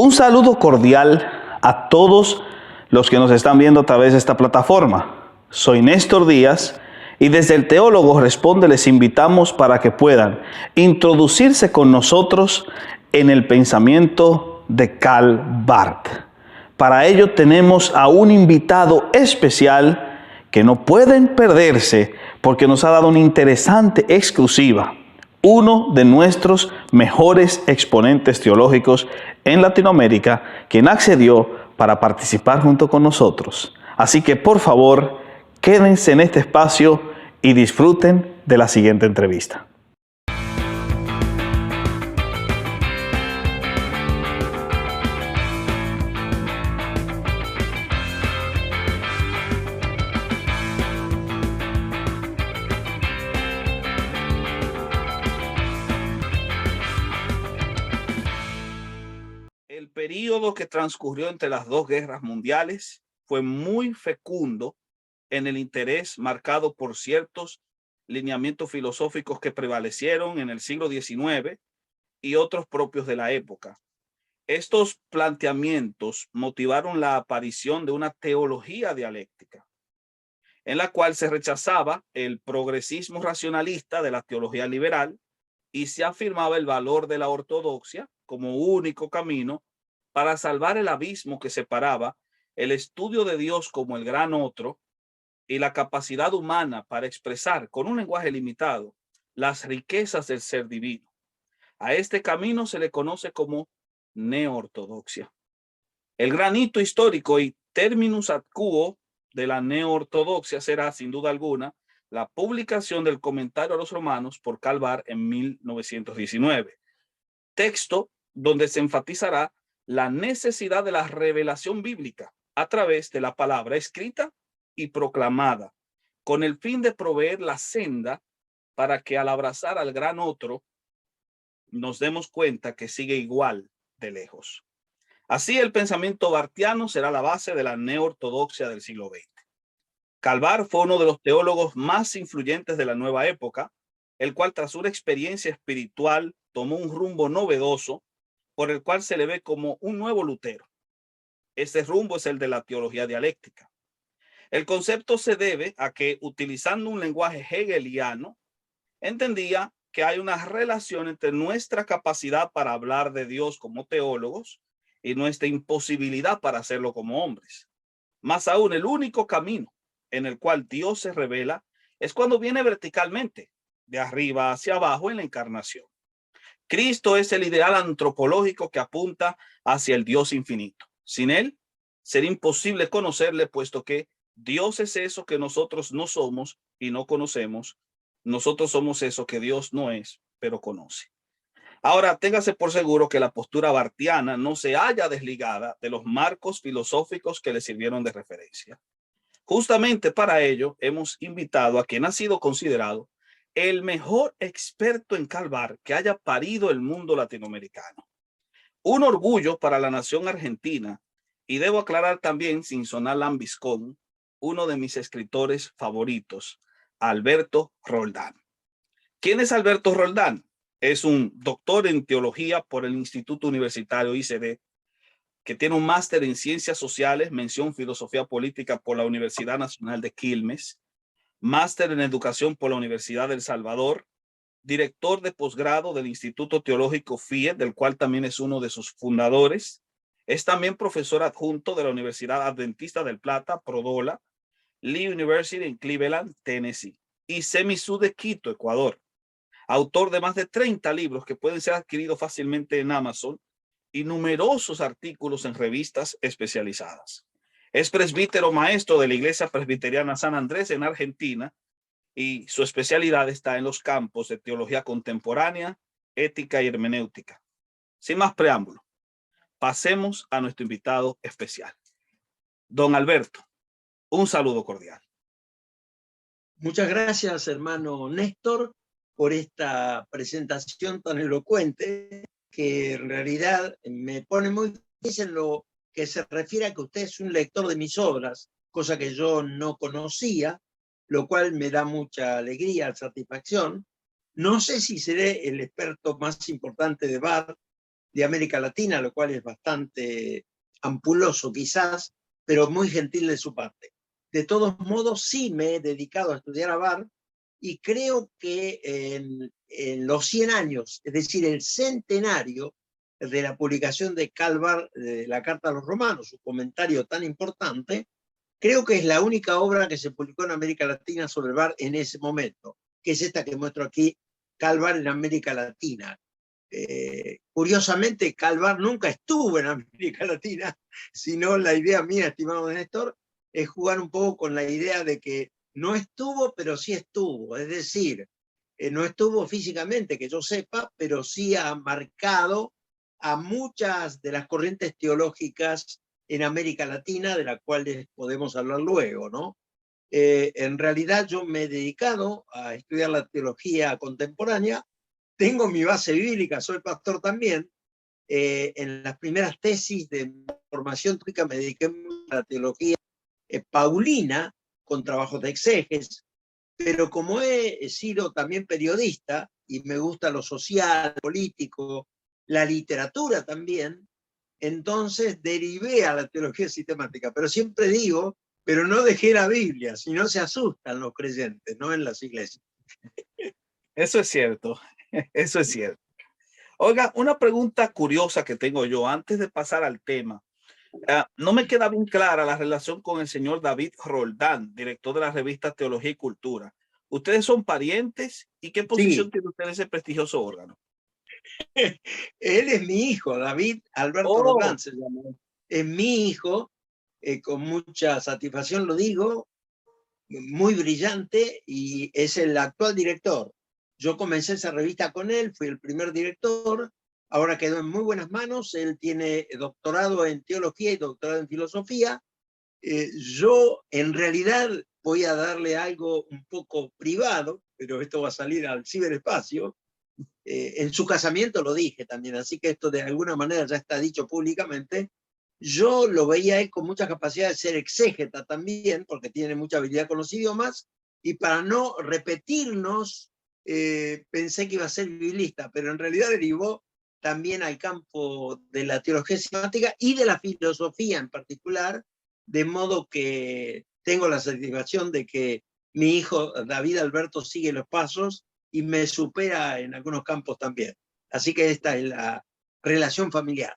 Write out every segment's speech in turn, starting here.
Un saludo cordial a todos los que nos están viendo a través de esta plataforma. Soy Néstor Díaz y desde el Teólogo Responde les invitamos para que puedan introducirse con nosotros en el pensamiento de Karl Barth. Para ello tenemos a un invitado especial que no pueden perderse porque nos ha dado una interesante exclusiva. Uno de nuestros mejores exponentes teológicos en Latinoamérica, quien accedió para participar junto con nosotros. Así que, por favor, quédense en este espacio y disfruten de la siguiente entrevista. El período que transcurrió entre las dos guerras mundiales fue muy fecundo en el interés marcado por ciertos lineamientos filosóficos que prevalecieron en el siglo XIX y otros propios de la época. Estos planteamientos motivaron la aparición de una teología dialéctica, en la cual se rechazaba el progresismo racionalista de la teología liberal y se afirmaba el valor de la ortodoxia como único camino para salvar el abismo que separaba el estudio de Dios como el gran otro y la capacidad humana para expresar con un lenguaje limitado las riquezas del ser divino. A este camino se le conoce como neoortodoxia. El gran hito histórico y terminus ad quo de la neoortodoxia será, sin duda alguna, la publicación del Comentario a los Romanos por Karl Barth en 1919. Texto donde se enfatizará la necesidad de la revelación bíblica a través de la palabra escrita y proclamada, con el fin de proveer la senda para que al abrazar al gran otro nos demos cuenta que sigue igual de lejos. Así, el pensamiento barthiano será la base de la neoortodoxia del siglo XX. Karl Barth fue uno de los teólogos más influyentes de la nueva época, el cual tras una experiencia espiritual tomó un rumbo novedoso por el cual se le ve como un nuevo Lutero. Este rumbo es el de la teología dialéctica. El concepto se debe a que, utilizando un lenguaje hegeliano, entendía que hay una relación entre nuestra capacidad para hablar de Dios como teólogos y nuestra imposibilidad para hacerlo como hombres. Más aún, el único camino en el cual Dios se revela es cuando viene verticalmente, de arriba hacia abajo en la encarnación. Cristo es el ideal antropológico que apunta hacia el Dios infinito. Sin él, sería imposible conocerle, puesto que Dios es eso que nosotros no somos y no conocemos. Nosotros somos eso que Dios no es, pero conoce. Ahora, téngase por seguro que la postura barthiana no se halla desligada de los marcos filosóficos que le sirvieron de referencia. Justamente para ello hemos invitado a quien ha sido considerado el mejor experto en Karl Barth que haya parido el mundo latinoamericano. Un orgullo para la nación argentina, y debo aclarar también, sin sonar lambiscón, uno de mis escritores favoritos, Alberto Roldán. ¿Quién es Alberto Roldán? Es un doctor en teología por el Instituto Universitario ICD, que tiene un máster en ciencias sociales, mención filosofía política por la Universidad Nacional de Quilmes, máster en educación por la Universidad del Salvador, director de posgrado del Instituto Teológico FIE, del cual también es uno de sus fundadores. Es también profesor adjunto de la Universidad Adventista del Plata, Prodola, Lee University en Cleveland, Tennessee, y CEMISU de Quito, Ecuador. Autor de más de 30 libros que pueden ser adquiridos fácilmente en Amazon y numerosos artículos en revistas especializadas. Es presbítero maestro de la Iglesia Presbiteriana San Andrés en Argentina y su especialidad está en los campos de teología contemporánea, ética y hermenéutica. Sin más preámbulo, pasemos a nuestro invitado especial. Don Alberto, un saludo cordial. Muchas gracias, hermano Néstor, por esta presentación tan elocuente que en realidad me pone muy feliz en lo que se refiere a que usted es un lector de mis obras, cosa que yo no conocía, lo cual me da mucha alegría, satisfacción. No sé si seré el experto más importante de Barth, de América Latina, lo cual es bastante ampuloso quizás, pero muy gentil de su parte. De todos modos, sí me he dedicado a estudiar a Barth y creo que en los 100 años, es decir, el centenario de la publicación de Karl Barth, de la Carta a los Romanos, su comentario tan importante, creo que es la única obra que se publicó en América Latina sobre Barth en ese momento, que es esta que muestro aquí, Karl Barth en América Latina. Curiosamente, Karl Barth nunca estuvo en América Latina, sino la idea mía, estimado Néstor, es jugar un poco con la idea de que no estuvo, pero sí estuvo. Es decir, no estuvo físicamente, que yo sepa, pero sí ha marcado a muchas de las corrientes teológicas en América Latina, de las cuales podemos hablar luego, ¿no? En realidad yo me he dedicado a estudiar la teología contemporánea, tengo mi base bíblica, soy pastor también. En las primeras tesis de formación teológica me dediqué a la teología paulina, con trabajos de exégesis, pero como he sido también periodista y me gusta lo social, político, la literatura también, entonces derivé a la teología sistemática. Pero siempre digo, pero no dejé la Biblia, si no se asustan los creyentes, no en las iglesias. Eso es cierto, eso es cierto. Oiga, una pregunta curiosa que tengo yo antes de pasar al tema. No me queda bien clara la relación con el señor David Roldán, director de la revista Teología y Cultura. ¿Ustedes son parientes y qué posición Sí, tiene usted en ese prestigioso órgano? él es mi hijo, David Alberto Oh, Rodán se llama. Es mi hijo, con mucha satisfacción lo digo, muy brillante y es el actual director. Yo comencé esa revista con él, fui el primer director, ahora quedó en muy buenas manos, él tiene doctorado en teología y doctorado en filosofía. Yo en realidad voy a darle algo un poco privado, pero esto va a salir al ciberespacio. En su casamiento lo dije también, así que esto de alguna manera ya está dicho públicamente. Yo lo veía él con mucha capacidad de ser exégeta también, porque tiene mucha habilidad con los idiomas, y para no repetirnos, pensé que iba a ser biblista, pero en realidad derivó también al campo de la teología sistemática y de la filosofía en particular, de modo que tengo la satisfacción de que mi hijo David Alberto sigue los pasos y me supera en algunos campos también. Así que esta es la relación familiar.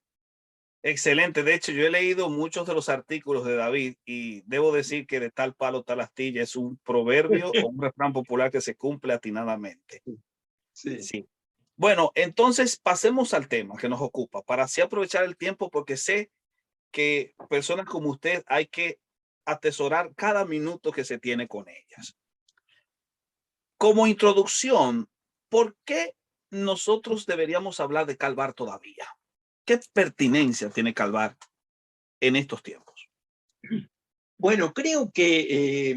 excelente. De hecho, yo he leído muchos de los artículos de David y debo decir que de tal palo, tal astilla es un proverbio o un refrán popular que se cumple atinadamente. Sí. Sí. Bueno, entonces pasemos al tema que nos ocupa para así aprovechar el tiempo porque sé que personas como usted hay que atesorar cada minuto que se tiene con ellas. Como introducción, ¿por qué nosotros deberíamos hablar de Karl Barth todavía? ¿Qué pertinencia tiene Karl Barth en estos tiempos? Bueno, creo que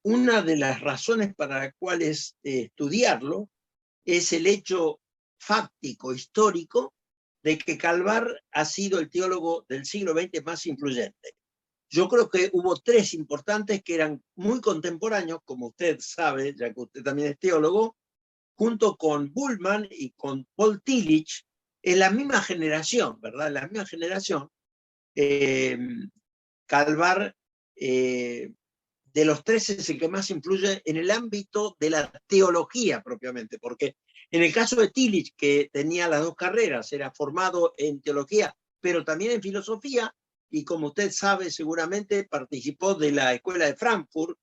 una de las razones para las cuales estudiarlo es el hecho fáctico, histórico, de que Karl Barth ha sido el teólogo del siglo XX más influyente. Yo creo que hubo tres importantes que eran muy contemporáneos, como usted sabe, ya que usted también es teólogo, junto con Bullman y con Paul Tillich, en la misma generación, ¿verdad? En la misma generación, eh, Karl Barth, de los tres es el que más influye en el ámbito de la teología propiamente, porque en el caso de Tillich, que tenía las dos carreras, era formado en teología, pero también en filosofía, y como usted sabe, seguramente participó de la Escuela de Frankfurt,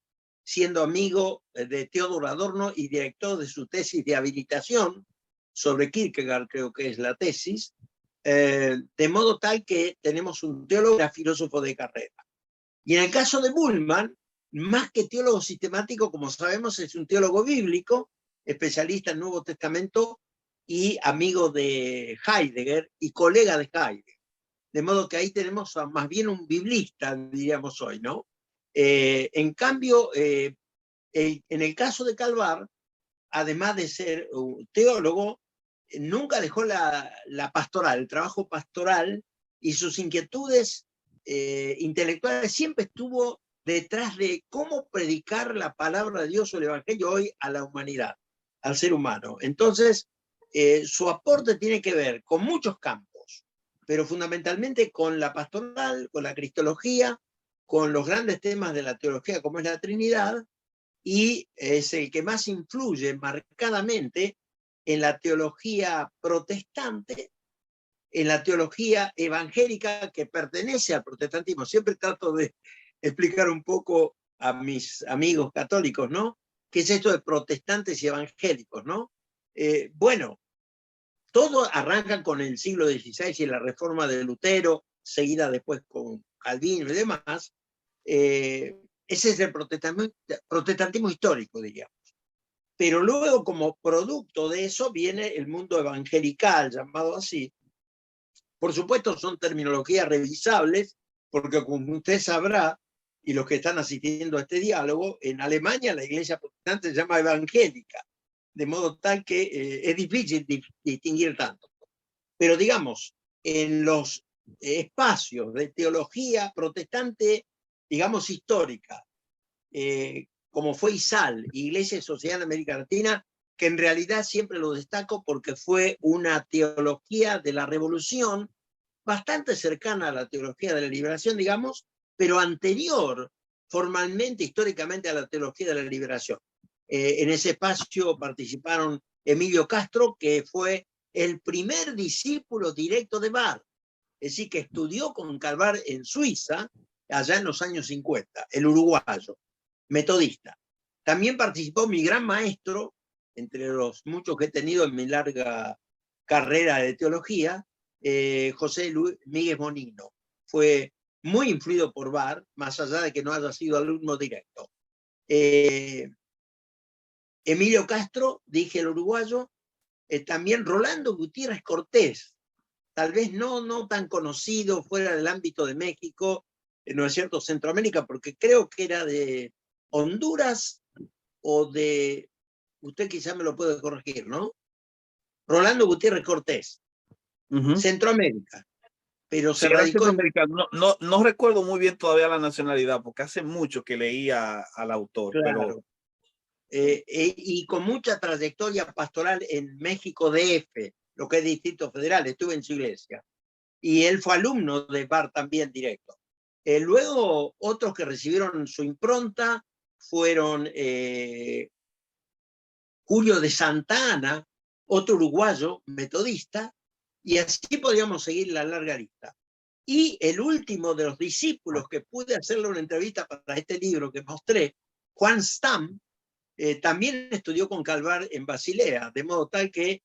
siendo amigo de Theodor Adorno y director de su tesis de habilitación sobre Kierkegaard, creo que es la tesis, de modo tal que tenemos un teólogo y filósofo de carrera. Y en el caso de Bullman, más que teólogo sistemático, como sabemos, es un teólogo bíblico, especialista en Nuevo Testamento y amigo de Heidegger y colega de Heidegger. De modo que ahí tenemos más bien un biblista, diríamos hoy, ¿no? En cambio, en el caso de Karl Barth, además de ser un teólogo, nunca dejó la pastoral, el trabajo pastoral y sus inquietudes intelectuales siempre estuvo detrás de cómo predicar la palabra de Dios o el Evangelio hoy a la humanidad, al ser humano. Entonces, su aporte tiene que ver con muchos campos, pero fundamentalmente con la pastoral, con la cristología, con los grandes temas de la teología como es la Trinidad, y es el que más influye marcadamente en la teología protestante, en la teología evangélica que pertenece al protestantismo. Siempre trato de explicar un poco a mis amigos católicos, ¿no? ¿Qué es esto de protestantes y evangélicos, ¿no? Bueno, todo arranca con el siglo XVI y la reforma de Lutero, seguida después con Calvino y demás. Ese es el protestantismo histórico, diríamos. Pero luego, como producto de eso, viene el mundo evangelical, llamado así. Por supuesto, son terminologías revisables, porque como usted sabrá, y los que están asistiendo a este diálogo, en Alemania la iglesia protestante se llama evangélica, de modo tal que es difícil distinguir tanto. Pero digamos, en los espacios de teología protestante, digamos histórica, como fue ISAL, Iglesia y Sociedad en América Latina, que en realidad siempre lo destaco porque fue una teología de la revolución bastante cercana a la teología de la liberación, digamos, pero anterior formalmente, históricamente, a la teología de la liberación. En ese espacio participaron Emilio Castro, que fue el primer discípulo directo de Barth, es decir, que estudió con Calvar en Suiza, allá en los años 50, el uruguayo, metodista. También participó mi gran maestro, entre los muchos que he tenido en mi larga carrera de teología, José Luis Miguel Monino. Fue muy influido por Barth, más allá de que no haya sido alumno directo. Emilio Castro, dije el uruguayo, también Rolando Gutiérrez Cortés, tal vez no tan conocido fuera del ámbito de México, no es cierto, Centroamérica, porque creo que era de Honduras o de, usted quizá me lo puede corregir, ¿no? Rolando Gutiérrez Cortés, Centroamérica, pero Sí, se era radicó en... centroamericano. No recuerdo muy bien todavía la nacionalidad, porque hace mucho que leía al autor, pero Claro. Y con mucha trayectoria pastoral en México DF, lo que es Distrito Federal, estuve en su iglesia. Y él fue alumno de Barth también directo. Luego, otros que recibieron su impronta fueron Julio de Santa Ana, otro uruguayo metodista, y así podríamos seguir la larga lista. Y el último de los discípulos que pude hacerle una entrevista para este libro que mostré, Juan Stam, también estudió con Calvar en Basilea, de modo tal que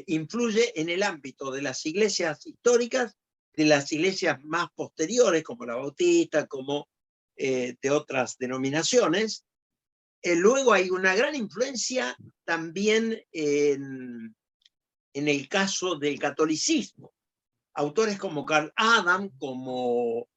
influye en el ámbito de las iglesias históricas, de las iglesias más posteriores, como la Bautista, como de otras denominaciones. Luego hay una gran influencia también en el caso del catolicismo. Autores como Karl Adam, como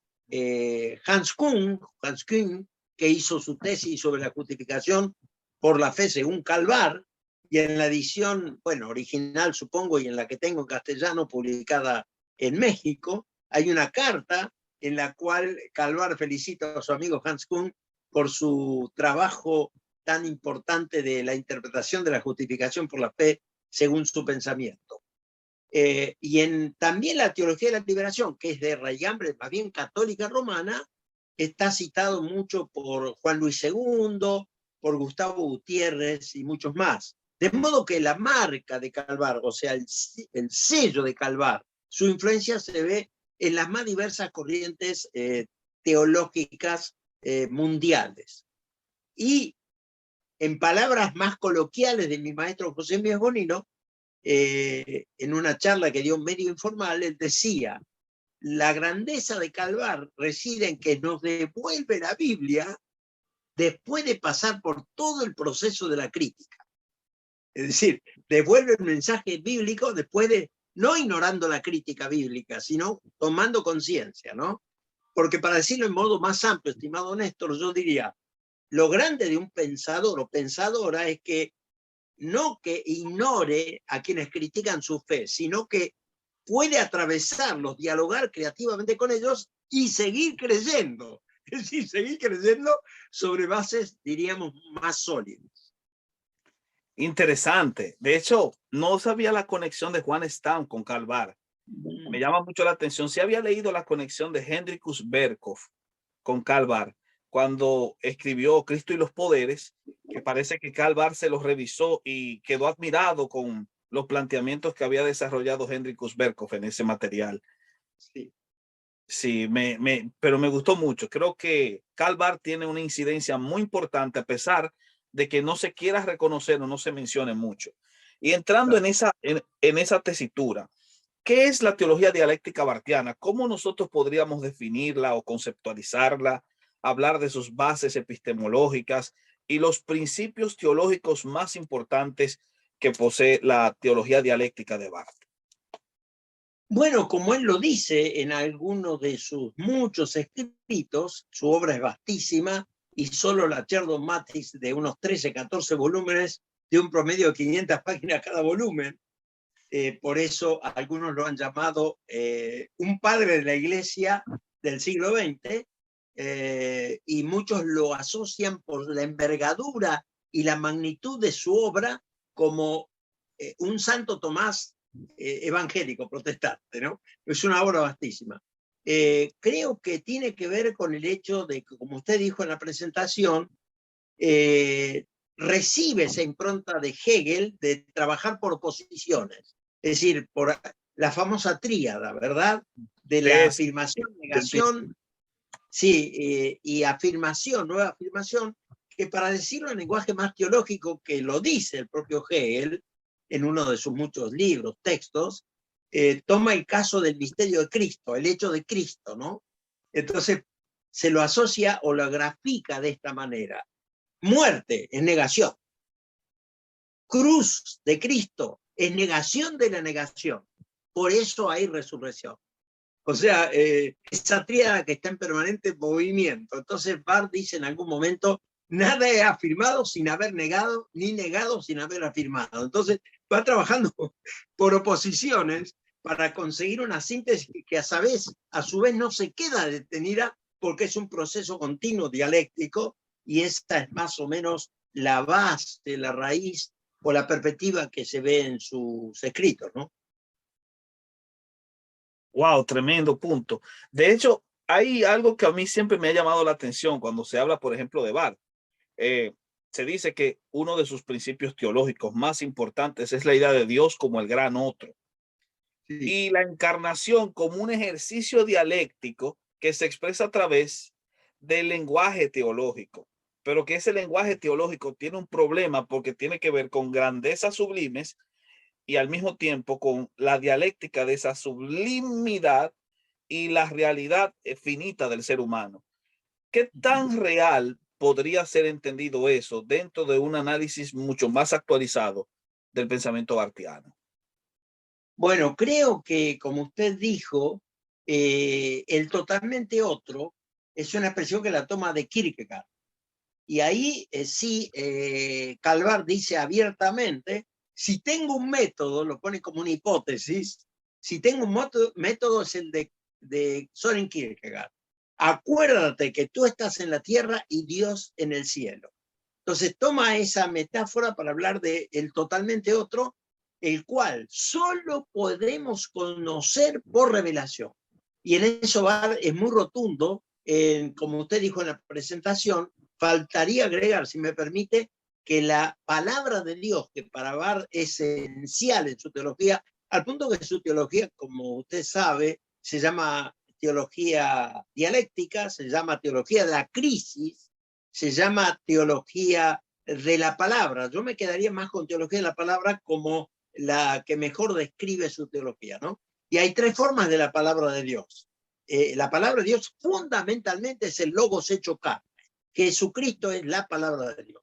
Hans Küng, que hizo su tesis sobre la justificación por la fe según Calvar, y en la edición, bueno, original supongo, y en la que tengo en castellano, publicada en México, hay una carta en la cual Calvar felicita a su amigo Hans Küng por su trabajo tan importante de la interpretación de la justificación por la fe según su pensamiento. Y también la teología de la liberación, que es de raigambre más bien católica romana, está citado mucho por Juan Luis II, por Gustavo Gutiérrez y muchos más. De modo que la marca de Calvar, o sea, el sello de Calvar, su influencia se ve en las más diversas corrientes teológicas mundiales. Y en palabras más coloquiales de mi maestro José Miguel Bonino, en una charla que dio medio informal, él decía, la grandeza de Calvar reside en que nos devuelve la Biblia después de pasar por todo el proceso de la crítica. Es decir, devuelve el mensaje bíblico después de, no ignorando la crítica bíblica, sino tomando conciencia, ¿no? Porque para decirlo en modo más amplio, estimado Néstor, yo diría, lo grande de un pensador o pensadora es que no que ignore a quienes critican su fe, sino que puede atravesarlos, dialogar creativamente con ellos y seguir creyendo. Es decir, seguir creyendo sobre bases, diríamos, más sólidas. Interesante. De hecho, no sabía la conexión de Juan Stam con Karl Barth. Me llama mucho la atención. Sí había leído la conexión de Hendrikus Berkhoff con Karl Barth cuando escribió Cristo y los Poderes, que parece que Karl Barth se los revisó y quedó admirado con los planteamientos que había desarrollado Hendrikus Berkhoff en ese material. Sí. Sí, pero me gustó mucho. Creo que Karl Barth tiene una incidencia muy importante a pesar de que no se quiera reconocer o no se mencione mucho. Y entrando Claro. en esa tesitura, ¿qué es la teología dialéctica barthiana? ¿Cómo nosotros podríamos definirla o conceptualizarla, hablar de sus bases epistemológicas y los principios teológicos más importantes que posee la teología dialéctica de Barth? Bueno, como él lo dice en algunos de sus muchos escritos, su obra es vastísima y solo la Chaire Dogmatique de unos 13, 14 volúmenes, de un promedio de 500 páginas cada volumen. Por eso algunos lo han llamado un padre de la Iglesia del siglo XX, y muchos lo asocian por la envergadura y la magnitud de su obra como un Santo Tomás evangélico, protestante, ¿no? Es una obra vastísima. Creo que tiene que ver con el hecho de que, como usted dijo en la presentación, recibe esa impronta de Hegel de trabajar por oposiciones, es decir, por la famosa tríada, ¿verdad? De la Es, afirmación, negación, sí, y afirmación, nueva afirmación, que para decirlo en lenguaje más teológico, que lo dice el propio Hegel en uno de sus muchos libros, textos, toma el caso del misterio de Cristo, el hecho de Cristo, ¿no? Entonces se lo asocia o lo grafica de esta manera. Muerte es negación. Cruz de Cristo es negación de la negación. Por eso hay resurrección. O sea, esa tríada que está en permanente movimiento. Entonces Barth dice en algún momento, nada es afirmado sin haber negado, ni negado sin haber afirmado. Entonces va trabajando por oposiciones para conseguir una síntesis que a su vez no se queda detenida porque es un proceso continuo dialéctico, y esta es más o menos la base, la raíz o la perspectiva que se ve en sus escritos, ¿no? wow, tremendo punto. De hecho, hay algo que a mí siempre me ha llamado la atención cuando se habla, por ejemplo, de Barth. Eh, Se dice que uno de sus principios teológicos más importantes es la idea de Dios como el gran otro Sí. y la encarnación como un ejercicio dialéctico que se expresa a través del lenguaje teológico, pero que ese lenguaje teológico tiene un problema porque tiene que ver con grandezas sublimes y al mismo tiempo con la dialéctica de esa sublimidad y la realidad finita del ser humano. ¿Qué tan real podría ser entendido eso dentro de un análisis mucho más actualizado del pensamiento barthiano? Bueno, creo que, como usted dijo, el totalmente otro es una expresión que la toma de Kierkegaard. Y ahí sí, Calvar dice abiertamente, si tengo un método, lo pone como una hipótesis, si tengo un método es el de Søren Kierkegaard. Acuérdate que tú estás en la tierra y Dios en el cielo. Entonces toma esa metáfora para hablar de el totalmente otro, el cual solo podemos conocer por revelación. Y en eso es muy rotundo, como usted dijo en la presentación, faltaría agregar, si me permite, que la palabra de Dios, que para Barth es esencial en su teología, al punto que su teología, como usted sabe, se llama teología dialéctica, se llama teología de la crisis, se llama teología de la palabra. Yo me quedaría más con teología de la palabra como la que mejor describe su teología, ¿no? Y hay tres formas de la palabra de Dios. La palabra de Dios fundamentalmente es el logos hecho carne. Jesucristo es la palabra de Dios.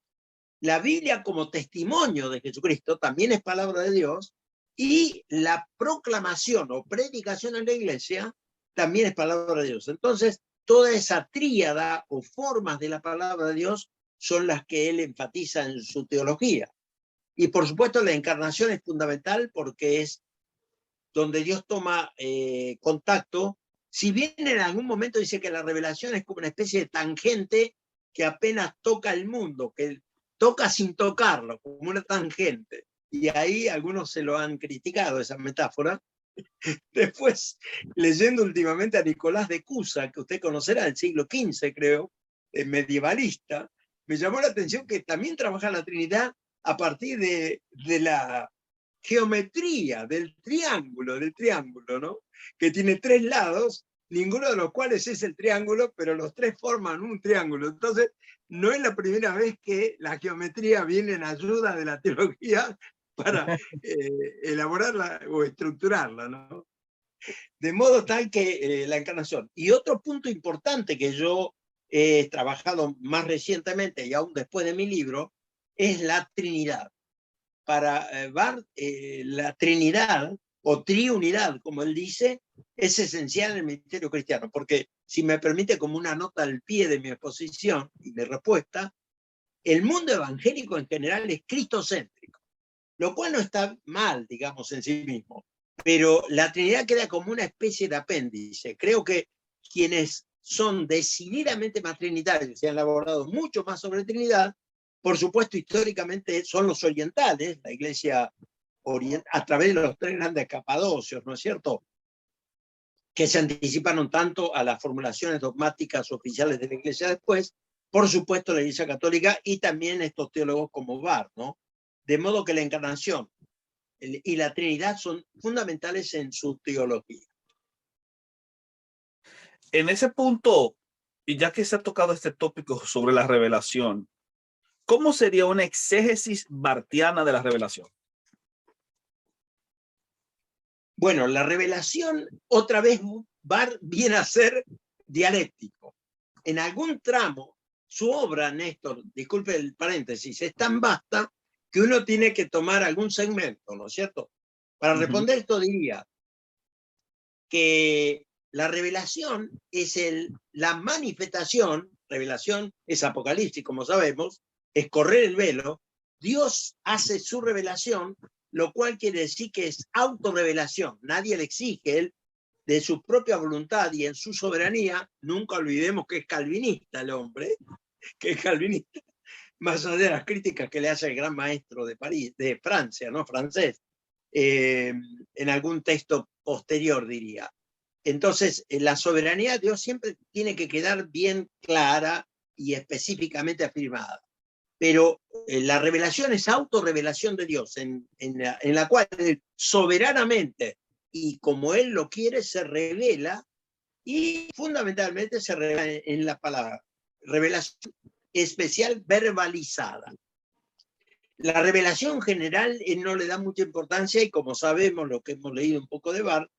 La Biblia como testimonio de Jesucristo también es palabra de Dios, y la proclamación o predicación en la iglesia también es palabra de Dios. Entonces, toda esa tríada o formas de la palabra de Dios son las que él enfatiza en su teología. Y por supuesto la encarnación es fundamental porque es donde Dios toma contacto. Si bien en algún momento dice que la revelación es como una especie de tangente que apenas toca el mundo, que toca sin tocarlo, como una tangente. Y ahí algunos se lo han criticado, esa metáfora. Después, leyendo últimamente a Nicolás de Cusa, que usted conocerá del siglo XV, creo, medievalista, me llamó la atención que también trabaja la Trinidad a partir de la geometría del triángulo, ¿no? Que tiene tres lados, ninguno de los cuales es el triángulo, pero los tres forman un triángulo. Entonces, no es la primera vez que la geometría viene en ayuda de la teología para elaborarla o estructurarla, ¿no? De modo tal que la encarnación. Y otro punto importante que yo he trabajado más recientemente y aún después de mi libro, es la Trinidad. Para Barth, la Trinidad o triunidad, como él dice, es esencial en el ministerio cristiano, porque si me permite como una nota al pie de mi exposición y de respuesta, el mundo evangélico en general es cristocéntrico, lo cual no está mal, digamos, en sí mismo, pero la Trinidad queda como una especie de apéndice. Creo que quienes son decididamente más trinitarios y han elaborado mucho más sobre Trinidad, por supuesto, históricamente son los orientales, la Iglesia oriental, a través de los tres grandes capadocios, ¿no es cierto?, que se anticiparon tanto a las formulaciones dogmáticas oficiales de la Iglesia después, por supuesto la Iglesia Católica y también estos teólogos como Barth, ¿no? De modo que la encarnación y la Trinidad son fundamentales en su teología. En ese punto, y ya que se ha tocado este tópico sobre la revelación, ¿cómo sería una exégesis bartiana de la revelación? Bueno, la revelación, otra vez, viene a ser dialéctico. En algún tramo, su obra, Néstor, disculpe el paréntesis, es tan vasta que uno tiene que tomar algún segmento, ¿no es cierto? Para responder esto diría que la revelación es la manifestación, revelación es Apocalipsis, como sabemos, es correr el velo. Dios hace su revelación, lo cual quiere decir que es autorrevelación. Nadie le exige, él de su propia voluntad y en su soberanía. Nunca olvidemos que es calvinista el hombre, que es calvinista, más allá de las críticas que le hace el gran maestro de París, de Francia, ¿no? Francés, en algún texto posterior, diría. Entonces, la soberanía de Dios siempre tiene que quedar bien clara y específicamente afirmada. Pero la revelación es autorrevelación de Dios, en la cual él soberanamente y como Él lo quiere, se revela y fundamentalmente se revela en la palabra. Revelación especial verbalizada. La revelación general no le da mucha importancia y como sabemos, lo que hemos leído un poco de Barth,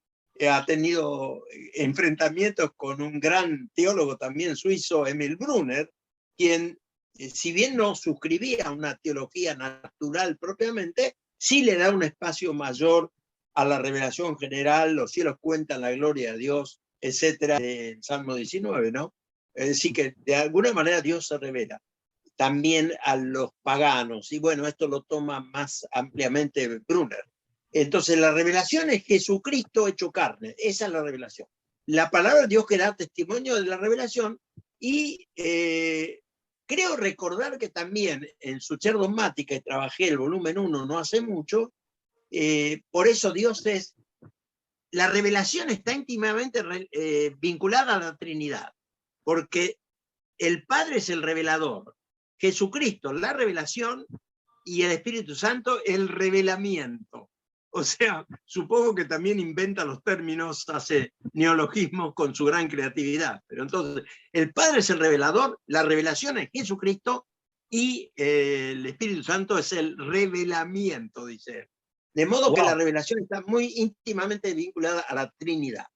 ha tenido enfrentamientos con un gran teólogo también suizo, Emil Brunner, quien, si bien no suscribía a una teología natural propiamente, sí le da un espacio mayor a la revelación general, los cielos cuentan la gloria de Dios, etcétera, en Salmo 19, ¿no? Es decir, que de alguna manera Dios se revela también a los paganos, y bueno, esto lo toma más ampliamente Brunner. Entonces, la revelación es Jesucristo hecho carne, esa es la revelación. La palabra de Dios que da testimonio de la revelación, y creo recordar que también en su Cher Dogmática, y trabajé el volumen 1 no hace mucho, por eso Dios es, la revelación está íntimamente vinculada a la Trinidad, porque el Padre es el revelador, Jesucristo la revelación y el Espíritu Santo el revelamiento. O sea, supongo que también inventa los términos, hace neologismos con su gran creatividad. Pero entonces, el Padre es el revelador, la revelación es Jesucristo y el Espíritu Santo es el revelamiento, dice él. De modo que la revelación está muy íntimamente vinculada a la Trinidad.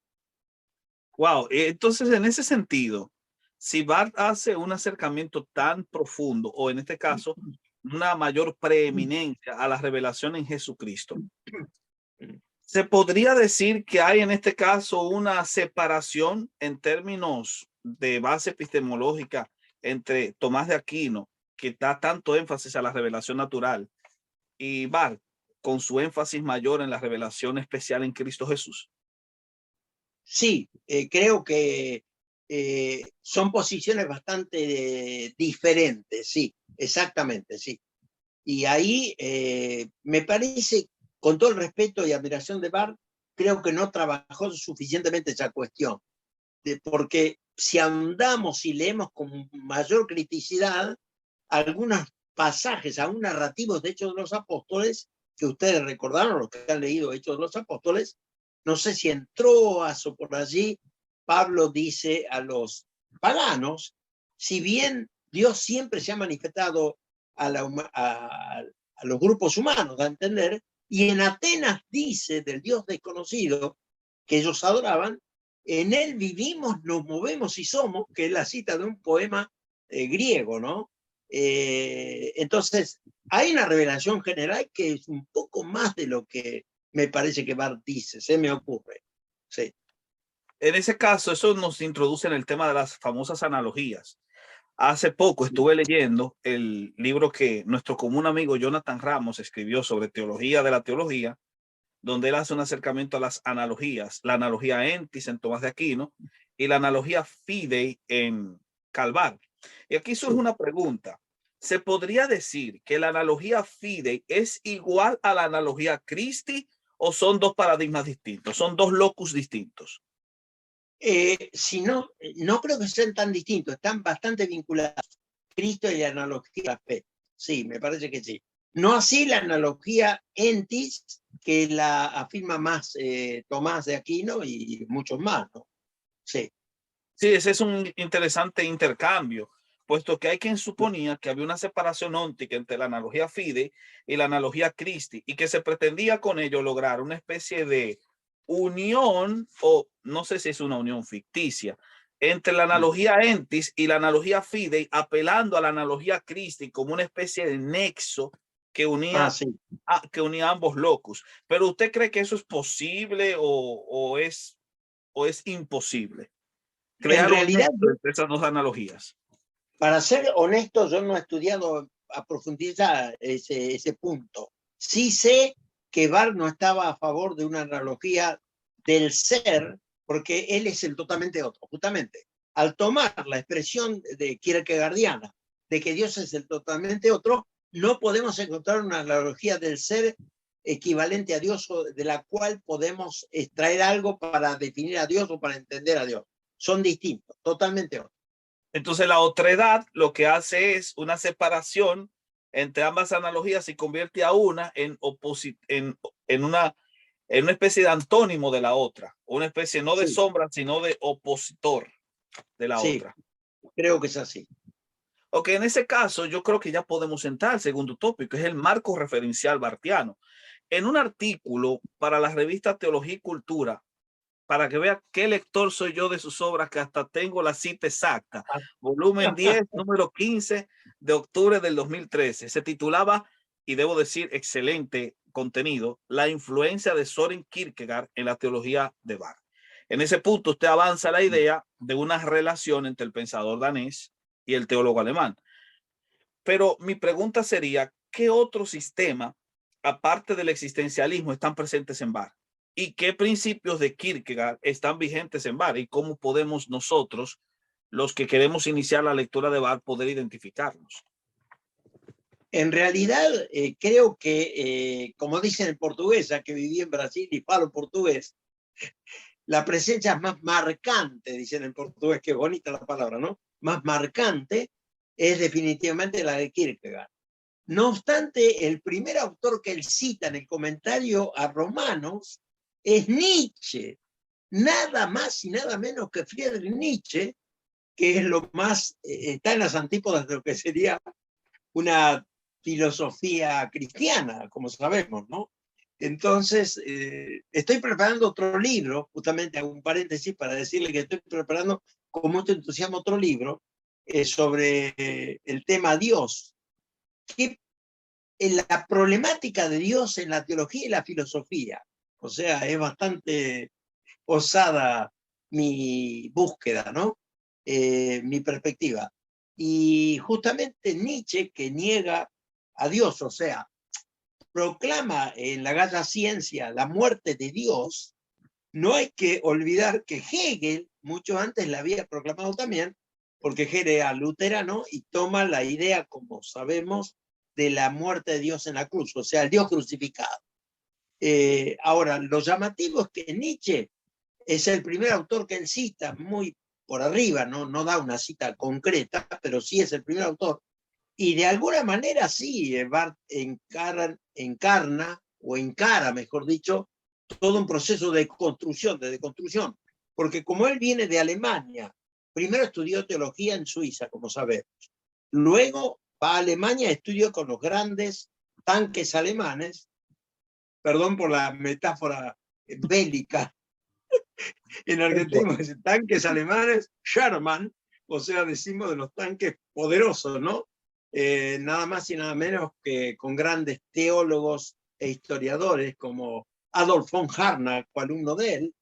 Wow, entonces en ese sentido, si Barth hace un acercamiento tan profundo, o en este caso, una mayor preeminencia a la revelación en Jesucristo, ¿se podría decir que hay en este caso una separación en términos de base epistemológica entre Tomás de Aquino, que da tanto énfasis a la revelación natural, y Barth, con su énfasis mayor en la revelación especial en Cristo Jesús? Sí, creo que son posiciones bastante diferentes, sí, exactamente, sí. Y ahí me parece, con todo el respeto y admiración de Barth, creo que no trabajó suficientemente esa cuestión. Porque si ahondamos y leemos con mayor criticidad, algunos pasajes, aún narrativos de Hechos de los Apóstoles, que ustedes recordaron, los que han leído Hechos de los Apóstoles, no sé si en Troas o por allí, Pablo dice a los paganos, si bien Dios siempre se ha manifestado a los grupos humanos, da a entender, y en Atenas dice del Dios desconocido que ellos adoraban, en él vivimos, nos movemos y somos, que es la cita de un poema griego, ¿no? Entonces, hay una revelación general que es un poco más de lo que me parece que Barth dice, se me ocurre. Sí. En ese caso, eso nos introduce en el tema de las famosas analogías. Hace poco estuve leyendo el libro que nuestro común amigo Jonathan Ramos escribió sobre teología de la teología, donde él hace un acercamiento a las analogías, la analogía entis en Tomás de Aquino y la analogía fidei en Calvar. Y aquí surge una pregunta. ¿Se podría decir que la analogía fidei es igual a la analogía Christi o son dos paradigmas distintos, son dos locus distintos? Si no, no creo que sean tan distintos, están bastante vinculados. Cristo y la analogía de la fe. Sí, me parece que sí. No así la analogía entis, que la afirma más Tomás de Aquino y muchos más, ¿no? Sí. Sí, ese es un interesante intercambio, puesto que hay quien suponía que había una separación óntica entre la analogía fide y la analogía Christi, y que se pretendía con ello lograr una especie de unión, o no sé si es una unión ficticia, entre la analogía entis y la analogía fidei, apelando a la analogía Christi como una especie de nexo que Sí. unía ambos locus. Pero ¿usted cree que eso es posible o es imposible? En Crear un realidad, nexo entre esas dos analogías. para ser honesto, yo no he estudiado a profundidad ese punto. Sí sé que Barth no estaba a favor de una analogía del ser, porque él es el totalmente otro. Justamente, al tomar la expresión de kierkegaardiana de que Dios es el totalmente otro, no podemos encontrar una analogía del ser equivalente a Dios, de la cual podemos extraer algo para definir a Dios o para entender a Dios. Son distintos, totalmente otros. Entonces la otredad lo que hace es una separación entre ambas analogías y convierte a una en una especie de antónimo de la otra, una especie no de Sí, sombra, sino de opositor de la sí, otra. creo que es así. Ok, en ese caso yo creo que ya podemos entrar al segundo tópico, que es el marco referencial bartiano. En un artículo para la revista Teología y Cultura, para que vea qué lector soy yo de sus obras, que hasta tengo la cita exacta. Volumen 10, número 15 de octubre del 2013. Se titulaba, y debo decir, excelente contenido, La influencia de Soren Kierkegaard en la teología de Barth. En ese punto usted avanza la idea de una relación entre el pensador danés y el teólogo alemán. Pero mi pregunta sería, ¿qué otro sistema, aparte del existencialismo, están presentes en Barth? ¿Y qué principios de Kierkegaard están vigentes en Barth? ¿Y cómo podemos nosotros, los que queremos iniciar la lectura de Barth, poder identificarlos? En realidad, creo que, como dicen en portugués, ya que viví en Brasil y falo portugués, la presencia más marcante, dicen en portugués, que bonita la palabra, ¿no? Más marcante es definitivamente la de Kierkegaard. No obstante, el primer autor que él cita en el comentario a Romanos es Nietzsche, nada más y nada menos que Friedrich Nietzsche, que es lo más, está en las antípodas de lo que sería una filosofía cristiana, como sabemos, ¿no? Entonces, estoy preparando otro libro, justamente hago un paréntesis para decirle que estoy preparando con mucho entusiasmo otro libro sobre el tema Dios, que la problemática de Dios en la teología y la filosofía. O sea, es bastante osada mi búsqueda, ¿no? Mi perspectiva. Y justamente Nietzsche, que niega a Dios, o sea, proclama en la Galla Ciencia la muerte de Dios, no hay que olvidar que Hegel, mucho antes la había proclamado también, porque Hegel era luterano y toma la idea, como sabemos, de la muerte de Dios en la cruz, o sea, el Dios crucificado. Ahora, lo llamativo es que Nietzsche es el primer autor que él cita, muy por arriba, no da una cita concreta, pero sí es el primer autor. Y de alguna manera sí, Barth encara, mejor dicho, todo un proceso de construcción, de deconstrucción. Porque como él viene de Alemania, primero estudió teología en Suiza, como sabemos. Luego va a Alemania, estudió con los grandes tanques alemanes, perdón por la metáfora bélica, en Argentina tanques alemanes, Sherman, o sea, decimos de los tanques poderosos, ¿no? Nada más y nada menos que con grandes teólogos e historiadores como Adolf von Harnack, alumno de él,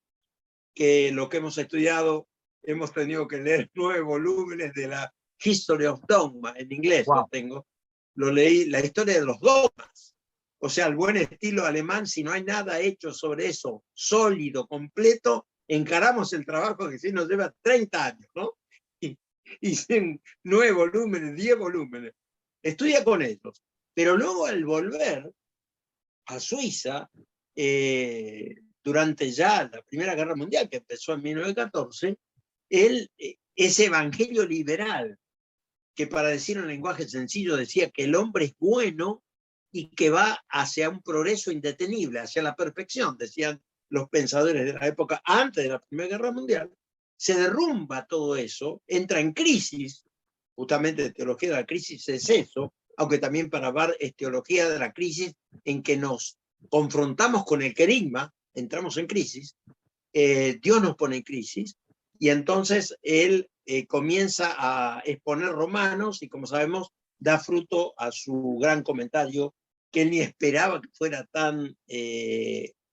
que lo que hemos estudiado, hemos tenido que leer 9 volúmenes de la History of Dogma, en inglés lo tengo, lo leí, la historia de los dogmas, o sea, el buen estilo alemán, si no hay nada hecho sobre eso, sólido, completo, encaramos el trabajo que sí nos lleva 30 años, ¿no? Y 9 volúmenes, 10 volúmenes. Estudia con ellos. Pero luego al volver a Suiza, durante ya la Primera Guerra Mundial, que empezó en 1914, ese evangelio liberal, que para decir en lenguaje sencillo decía que el hombre es bueno y que va hacia un progreso indetenible, hacia la perfección, decían los pensadores de la época antes de la Primera Guerra Mundial, se derrumba todo eso, entra en crisis, justamente teología de la crisis es eso, aunque también para Barth es teología de la crisis en que nos confrontamos con el querigma, entramos en crisis, Dios nos pone en crisis, y entonces él comienza a exponer Romanos y como sabemos da fruto a su gran comentario que él ni esperaba que fuera tan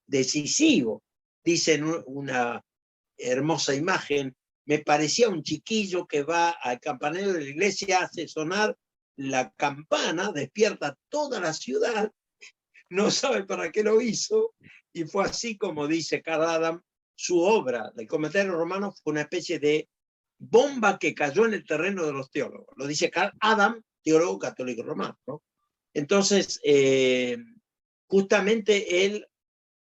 decisivo. Dice en una hermosa imagen, me parecía un chiquillo que va al campanero de la iglesia, hace sonar la campana, despierta toda la ciudad, no sabe para qué lo hizo, y fue así como dice Karl Adam, su obra, el comentario romano, fue una especie de bomba que cayó en el terreno de los teólogos. Lo dice Karl Adam, teólogo católico romano, ¿no? Entonces, justamente él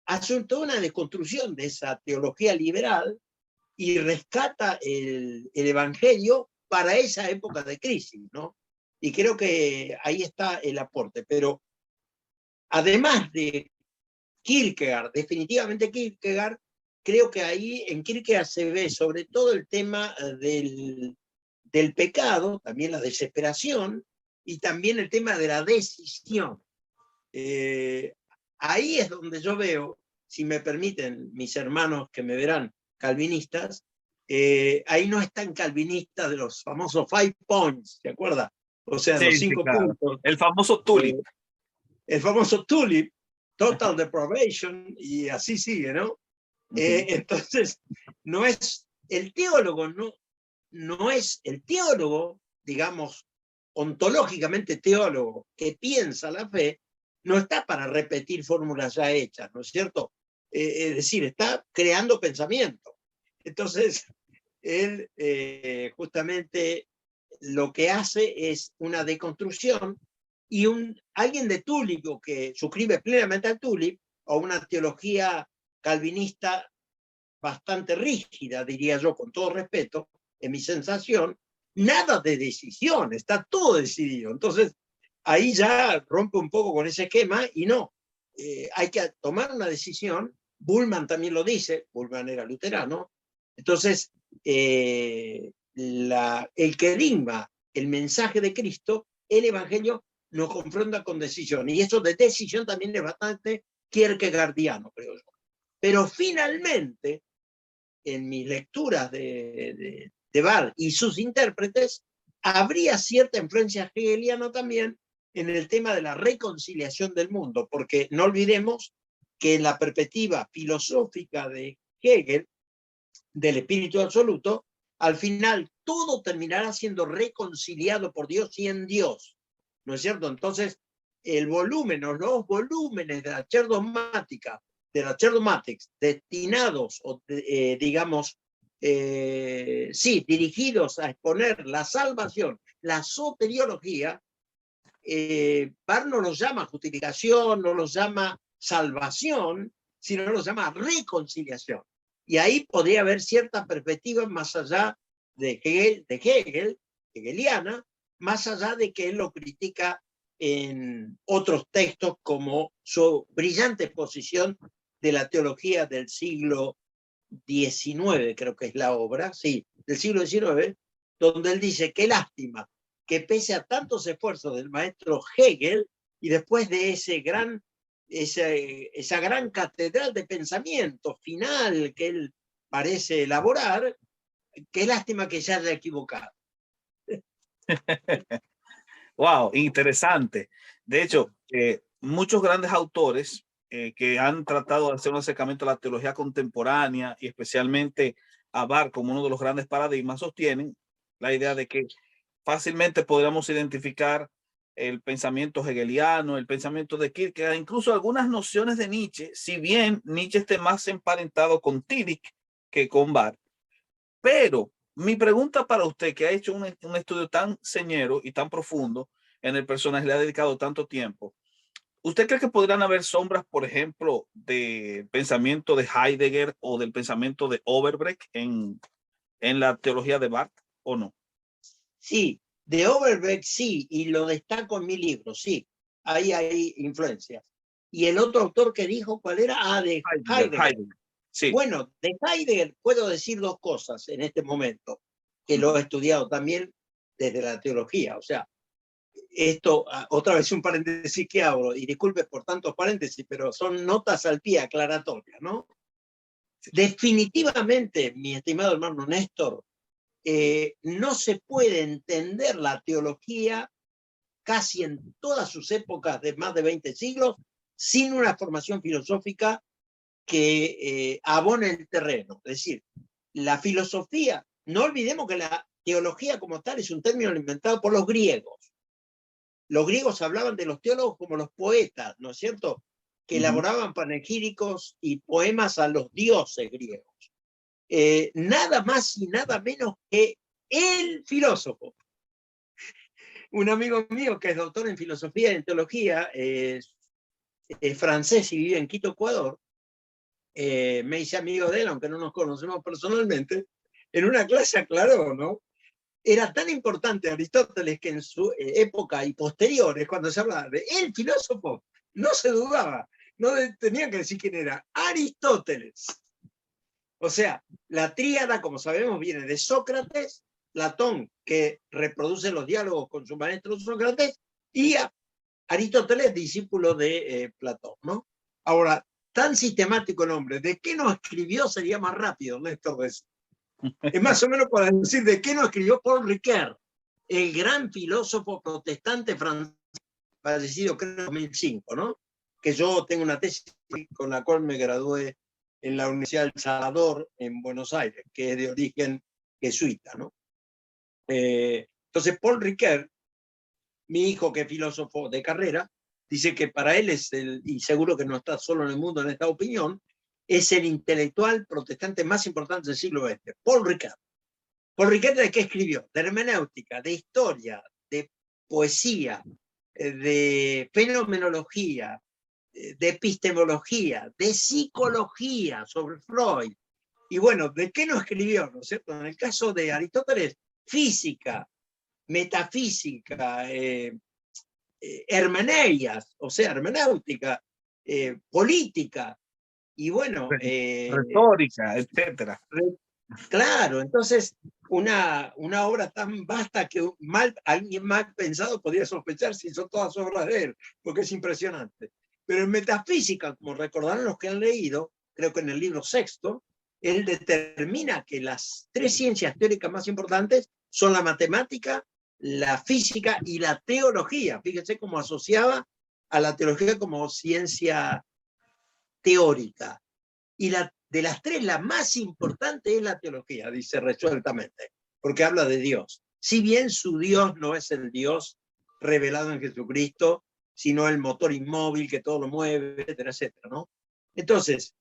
hace toda una desconstrucción de esa teología liberal y rescata el evangelio para esa época de crisis, ¿no? Y creo que ahí está el aporte. Pero además de Kierkegaard, definitivamente Kierkegaard, creo que ahí en Kierkegaard se ve sobre todo el tema del pecado, también la desesperación, y también el tema de la decisión. Ahí es donde yo veo, si me permiten mis hermanos que me verán calvinistas, ahí no es tan calvinista de los famosos 5 points, ¿se acuerda? O sea, Sí, los sí, 5 claro. puntos. El famoso tulip. El famoso tulip, total deprivation, y así sigue, ¿no? Entonces, no es el teólogo, no es el teólogo, digamos, ontológicamente teólogo que piensa la fe, no está para repetir fórmulas ya hechas, ¿no es cierto? Es decir, está creando pensamiento. Entonces, él justamente lo que hace es una deconstrucción y alguien de Túlico que suscribe plenamente al Tulip, o una teología calvinista bastante rígida, diría yo, con todo respeto, en mi sensación, nada de decisión, está todo decidido. Entonces, ahí ya rompe un poco con ese esquema y no, hay que tomar una decisión. Bullman también lo dice, Bullman era luterano. Entonces, el querigma, el mensaje de Cristo, el evangelio, nos confronta con decisión. Y eso de decisión también es bastante kierkegaardiano, creo yo. Pero finalmente, en mis lecturas de Barth y sus intérpretes, habría cierta influencia hegeliana también en el tema de la reconciliación del mundo, porque no olvidemos que en la perspectiva filosófica de Hegel, del espíritu absoluto, al final todo terminará siendo reconciliado por Dios y en Dios, ¿no es cierto? Entonces, el volumen o los volúmenes de la Chair Dogmática de la Cherdomatics destinados, o digamos, sí, dirigidos a exponer la salvación, la soteriología, Barth no los llama justificación, no los llama salvación, sino los llama reconciliación. Y ahí podría haber cierta perspectiva más allá de Hegel, hegeliana, más allá de que él lo critica en otros textos como su brillante exposición de la teología del siglo XIX, creo que es la obra, sí, del siglo XIX, donde él dice, qué lástima que pese a tantos esfuerzos del maestro Hegel, y después de esa gran catedral de pensamiento final que él parece elaborar, qué lástima que se haya equivocado. Wow, interesante. De hecho, muchos grandes autores que han tratado de hacer un acercamiento a la teología contemporánea y especialmente a Barth como uno de los grandes paradigmas sostienen la idea de que fácilmente podríamos identificar el pensamiento hegeliano, el pensamiento de Kierkegaard, incluso algunas nociones de Nietzsche, si bien Nietzsche esté más emparentado con Tillich que con Barth. Pero mi pregunta para usted, que ha hecho un estudio tan señero y tan profundo en el personaje, le ha dedicado tanto tiempo, ¿usted cree que podrían haber sombras, por ejemplo, de pensamiento de Heidegger o del pensamiento de Overbeck en la teología de Barth o no? Sí, de Overbeck sí, y lo destaco en mi libro, sí, ahí hay influencias. Y el otro autor que dijo, ¿cuál era? Ah, de Heidegger. Sí. Bueno, de Heidegger puedo decir dos cosas en este momento, que lo he estudiado también desde la teología. O sea, esto, otra vez un paréntesis que abro, y disculpe por tantos paréntesis, pero son notas al pie aclaratorias, ¿no? Definitivamente, mi estimado hermano Néstor, no se puede entender la teología casi en todas sus épocas de más de 20 siglos sin una formación filosófica que abone el terreno. Es decir, la filosofía, no olvidemos que la teología como tal es un término inventado por los griegos. Los griegos hablaban de los teólogos como los poetas, ¿no es cierto? Que elaboraban panegíricos y poemas a los dioses griegos. Nada más y nada menos que el filósofo. Un amigo mío que es doctor en filosofía y en teología, es francés y vive en Quito, Ecuador, me hice amigo de él, aunque no nos conocemos personalmente, en una clase aclaró, ¿no? Era tan importante Aristóteles que en su época y posteriores, cuando se hablaba de el filósofo, no se dudaba, no tenían que decir quién era, Aristóteles. O sea, la tríada, como sabemos, viene de Sócrates, Platón, que reproduce los diálogos con su maestro Sócrates, y Aristóteles, discípulo de Platón, ¿no? Ahora, tan sistemático el hombre, ¿de qué no escribió? Sería más rápido, Néstor. Es más o menos para decir de qué no escribió Paul Ricoeur, el gran filósofo protestante francés, fallecido creo en 2005, ¿no? Que yo tengo una tesis con la cual me gradué en la Universidad del Salvador en Buenos Aires, que es de origen jesuita, ¿no? Entonces, Paul Ricoeur, mi hijo que es filósofo de carrera, dice que para él es y seguro que no está solo en el mundo en esta opinión, es el intelectual protestante más importante del siglo XX, Paul Ricoeur. Paul Ricoeur, ¿de qué escribió? De hermenéutica, de historia, de poesía, de fenomenología, de epistemología, de psicología sobre Freud. Y bueno, ¿de qué no escribió? ¿No es cierto? En el caso de Aristóteles, física, metafísica, hermeneias, o sea, hermenéutica, política, y bueno... retórica, etcétera. Claro, entonces una obra tan vasta que alguien mal pensado podría sospechar si son todas obras de él, porque es impresionante. Pero en metafísica, como recordarán los que han leído, creo que en el libro sexto, él determina que las tres ciencias teóricas más importantes son la matemática, la física y la teología. Fíjense cómo asociaba a la teología como ciencia teórica. Y de las tres, la más importante es la teología, dice resueltamente, porque habla de Dios. Si bien su Dios no es el Dios revelado en Jesucristo, sino el motor inmóvil que todo lo mueve, etcétera, etcétera, ¿no? Entonces,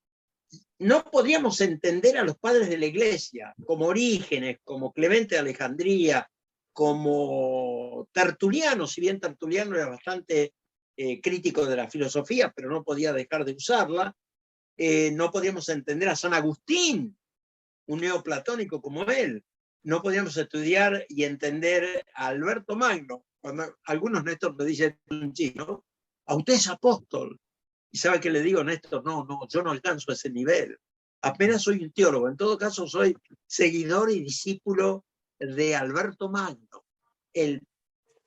no podíamos entender a los padres de la Iglesia, como Orígenes, como Clemente de Alejandría, como Tertuliano, si bien Tertuliano era bastante crítico de la filosofía, pero no podía dejar de usarla. No podíamos entender a San Agustín, un neoplatónico como él. No podíamos estudiar y entender a Alberto Magno. Cuando algunos Néstor me dicen un chino, a usted es apóstol. ¿Y sabe qué le digo, Néstor? No, yo no alcanzo ese nivel. Apenas soy un teólogo. En todo caso, soy seguidor y discípulo de Alberto Magno, el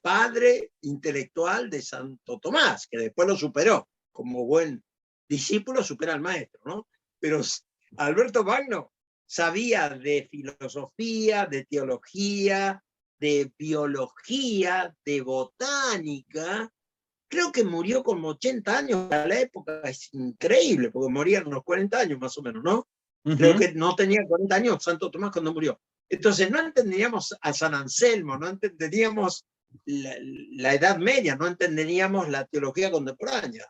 padre intelectual de Santo Tomás, que después lo superó. Como buen discípulo, supera al maestro, ¿no? Pero Alberto Magno sabía de filosofía, de teología, de biología, de botánica. Creo que murió con 80 años a la época, es increíble, porque morían unos 40 años más o menos, ¿no? Creo que no tenía 40 años Santo Tomás cuando murió. Entonces no entendíamos a San Anselmo, no entenderíamos la Edad Media, no entenderíamos la teología contemporánea.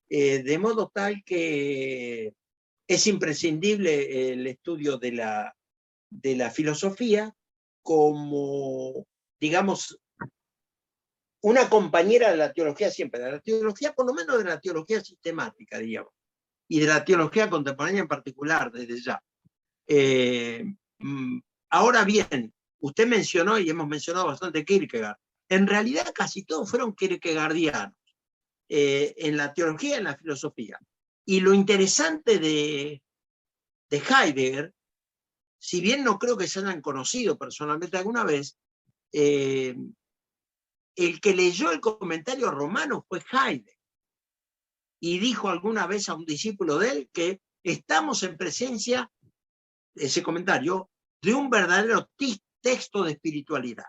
De modo tal que es imprescindible el estudio de la filosofía como, digamos, una compañera de la teología siempre, de la teología, por lo menos de la teología sistemática, digamos, y de la teología contemporánea en particular, desde ya. Ahora bien, usted mencionó, y hemos mencionado bastante Kierkegaard, en realidad casi todos fueron kierkegaardianos, en la teología y en la filosofía. Y lo interesante de Heidegger, si bien no creo que se hayan conocido personalmente alguna vez, el que leyó el comentario romano fue Heidegger, y dijo alguna vez a un discípulo de él que estamos en presencia, ese comentario, de un verdadero texto de espiritualidad.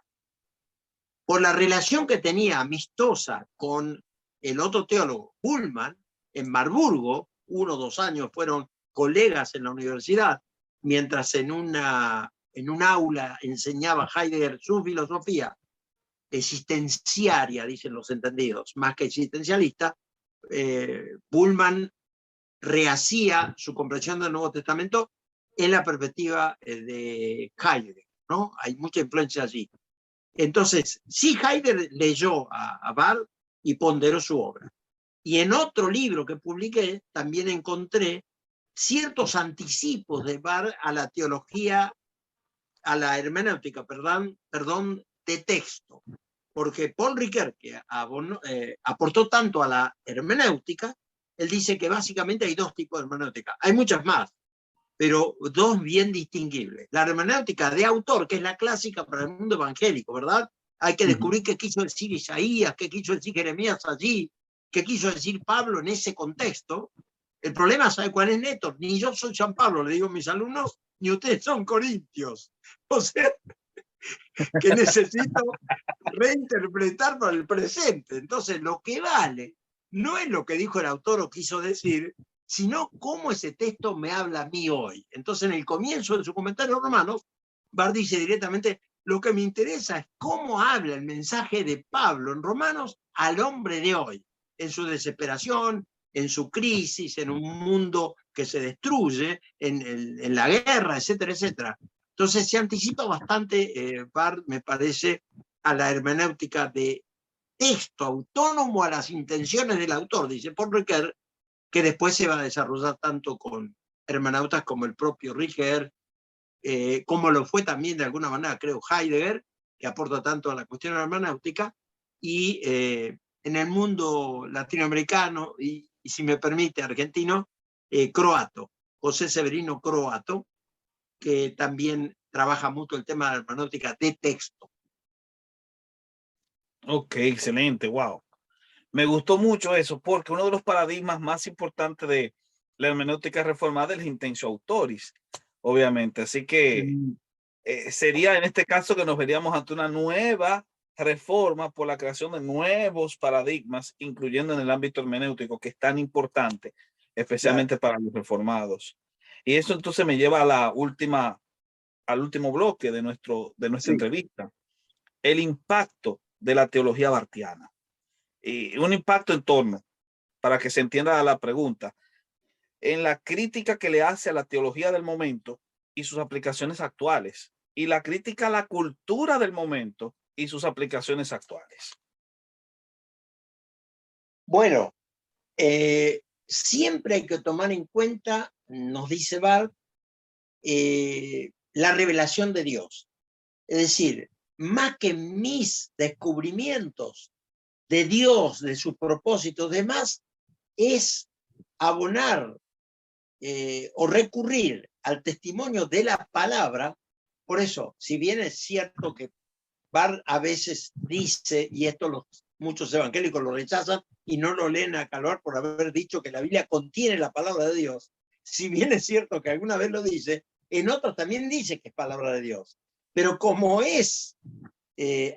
Por la relación que tenía amistosa con el otro teólogo, Bullmann, en Marburgo, 1 o 2 años fueron colegas en la universidad, mientras en un aula enseñaba Heidegger su filosofía existenciaria, dicen los entendidos, más que existencialista. Bullmann rehacía su comprensión del Nuevo Testamento en la perspectiva de Heidegger, ¿no? Hay mucha influencia allí. Entonces, sí, Heidegger leyó a Barth y ponderó su obra. Y en otro libro que publiqué también encontré ciertos anticipos de Barth a la teología, a la hermenéutica, perdón, de texto. Porque Paul Ricoeur, que aportó tanto a la hermenéutica, él dice que básicamente hay 2 tipos de hermenéutica. Hay muchas más, pero 2 bien distinguibles. La hermenéutica de autor, que es la clásica para el mundo evangélico, ¿verdad? Hay que descubrir qué quiso decir Isaías, qué quiso decir Jeremías allí, qué quiso decir Pablo en ese contexto. El problema, ¿sabe cuál es, Néstor? Ni yo soy San Pablo, le digo a mis alumnos, ni ustedes son corintios. O sea, que necesito reinterpretar para el presente. Entonces, lo que vale no es lo que dijo el autor o quiso decir, sino cómo ese texto me habla a mí hoy. Entonces, en el comienzo de su comentario Romanos, Barth dice directamente, lo que me interesa es cómo habla el mensaje de Pablo en Romanos al hombre de hoy, en su desesperación, en su crisis, en un mundo que se destruye, en la guerra, etcétera, etcétera. Entonces se anticipa bastante, Barth, me parece, a la hermenéutica de texto autónomo a las intenciones del autor, dice Paul Ricoeur, que después se va a desarrollar tanto con hermenautas como el propio Ricoeur, como lo fue también de alguna manera, creo, Heidegger, que aporta tanto a la cuestión hermenéutica, y en el mundo latinoamericano, y si me permite, argentino, croato, José Severino Croato, que también trabaja mucho el tema de la hermenéutica de texto. Ok, excelente, wow. Me gustó mucho eso, porque uno de los paradigmas más importantes de la hermenéutica reformada es el intenso autoris, obviamente. Así que sería en este caso que nos veríamos ante una nueva reforma por la creación de nuevos paradigmas, incluyendo en el ámbito hermenéutico, que es tan importante, especialmente para los reformados. Y eso entonces me lleva a al último bloque de nuestra entrevista, el impacto de la teología barthiana. Y un impacto en torno, para que se entienda la pregunta, en la crítica que le hace a la teología del momento y sus aplicaciones actuales, y la crítica a la cultura del momento y sus aplicaciones actuales. Bueno, siempre hay que tomar en cuenta, nos dice Barth, la revelación de Dios. Es decir, más que mis descubrimientos de Dios, de sus propósitos, demás, es abonar o recurrir al testimonio de la palabra. Por eso, si bien es cierto que Barth a veces dice, y esto muchos evangélicos lo rechazan y no lo leen a calor por haber dicho que la Biblia contiene la palabra de Dios, si bien es cierto que alguna vez lo dice, en otros también dice que es palabra de Dios. Pero como es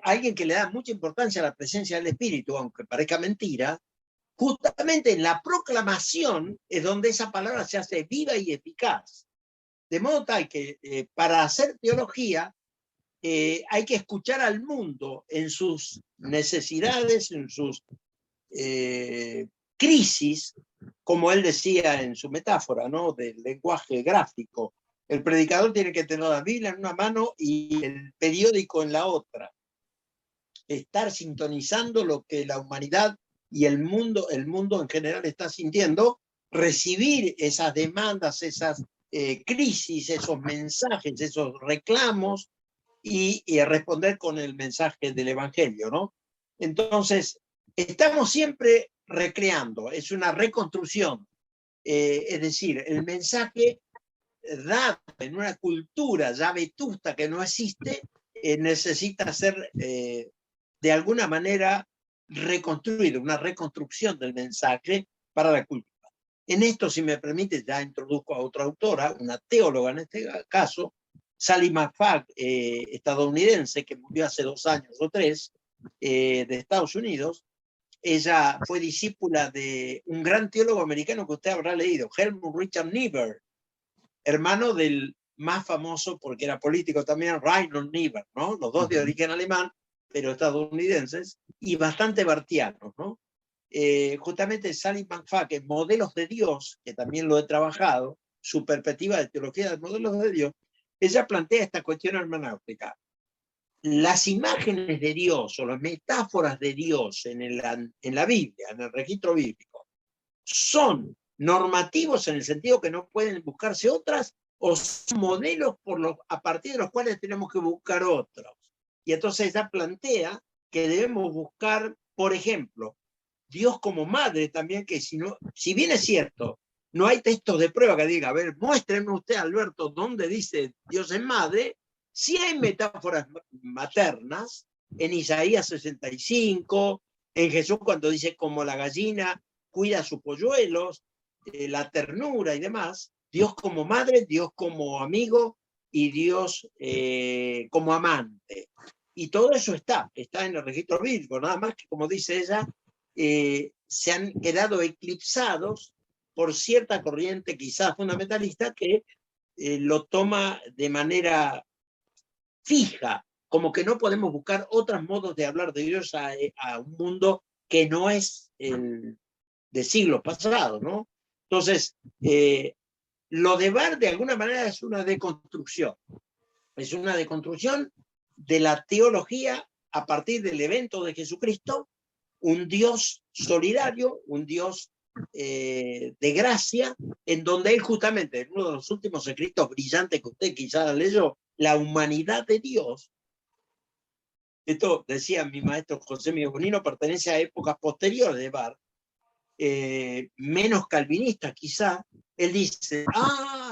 alguien que le da mucha importancia a la presencia del Espíritu, aunque parezca mentira, justamente en la proclamación es donde esa palabra se hace viva y eficaz. De modo tal que para hacer teología hay que escuchar al mundo en sus necesidades, en sus crisis, como él decía en su metáfora, ¿no?, del lenguaje gráfico. El predicador tiene que tener la Biblia en una mano y el periódico en la otra. Estar sintonizando lo que la humanidad y el mundo en general está sintiendo, recibir esas demandas, esas crisis, esos mensajes, esos reclamos y responder con el mensaje del Evangelio, ¿no? Entonces, estamos siempre recreando, es una reconstrucción, es decir, el mensaje dado en una cultura ya vetusta que no existe, necesita ser de alguna manera reconstruido, una reconstrucción del mensaje para la cultura. En esto, si me permite, ya introduzco a otra autora, una teóloga en este caso, Sally McFadden, estadounidense, que murió hace 2 años o 3, de Estados Unidos. Ella fue discípula de un gran teólogo americano que usted habrá leído, Helmut Richard Niebuhr, hermano del más famoso, porque era político también, Reinhold Niebuhr, ¿no? Los dos de origen alemán, pero estadounidenses, y bastante bartianos, ¿no? Justamente Sally McFadden, Modelos de Dios, que también lo he trabajado, su perspectiva de teología de modelos de Dios, ella plantea esta cuestión hermenéutica. Las imágenes de Dios o las metáforas de Dios en la Biblia, en el registro bíblico, son normativos en el sentido que no pueden buscarse otras, o son modelos a partir de los cuales tenemos que buscar otros. Y entonces ella plantea que debemos buscar, por ejemplo, Dios como madre también, que si bien es cierto, no hay textos de prueba que diga, a ver, muéstrenme usted, Alberto, dónde dice Dios es madre, sí hay metáforas maternas, en Isaías 65, en Jesús cuando dice como la gallina cuida a sus polluelos, la ternura y demás, Dios como madre, Dios como amigo y Dios como amante. Y todo eso está en el registro bíblico, nada más que, como dice ella, se han quedado eclipsados por cierta corriente quizás fundamentalista que lo toma de manera fija, como que no podemos buscar otros modos de hablar de Dios a un mundo que no es el de siglos pasados, ¿no? Entonces, lo de Barth de alguna manera es una deconstrucción. Es una deconstrucción de la teología a partir del evento de Jesucristo, un Dios solidario, un Dios de gracia, en donde él justamente, en uno de los últimos escritos brillantes que usted quizás leyó, La humanidad de Dios, esto decía mi maestro José Miguel Bonino, pertenece a épocas posteriores de Barth, menos calvinista quizá. Él dice,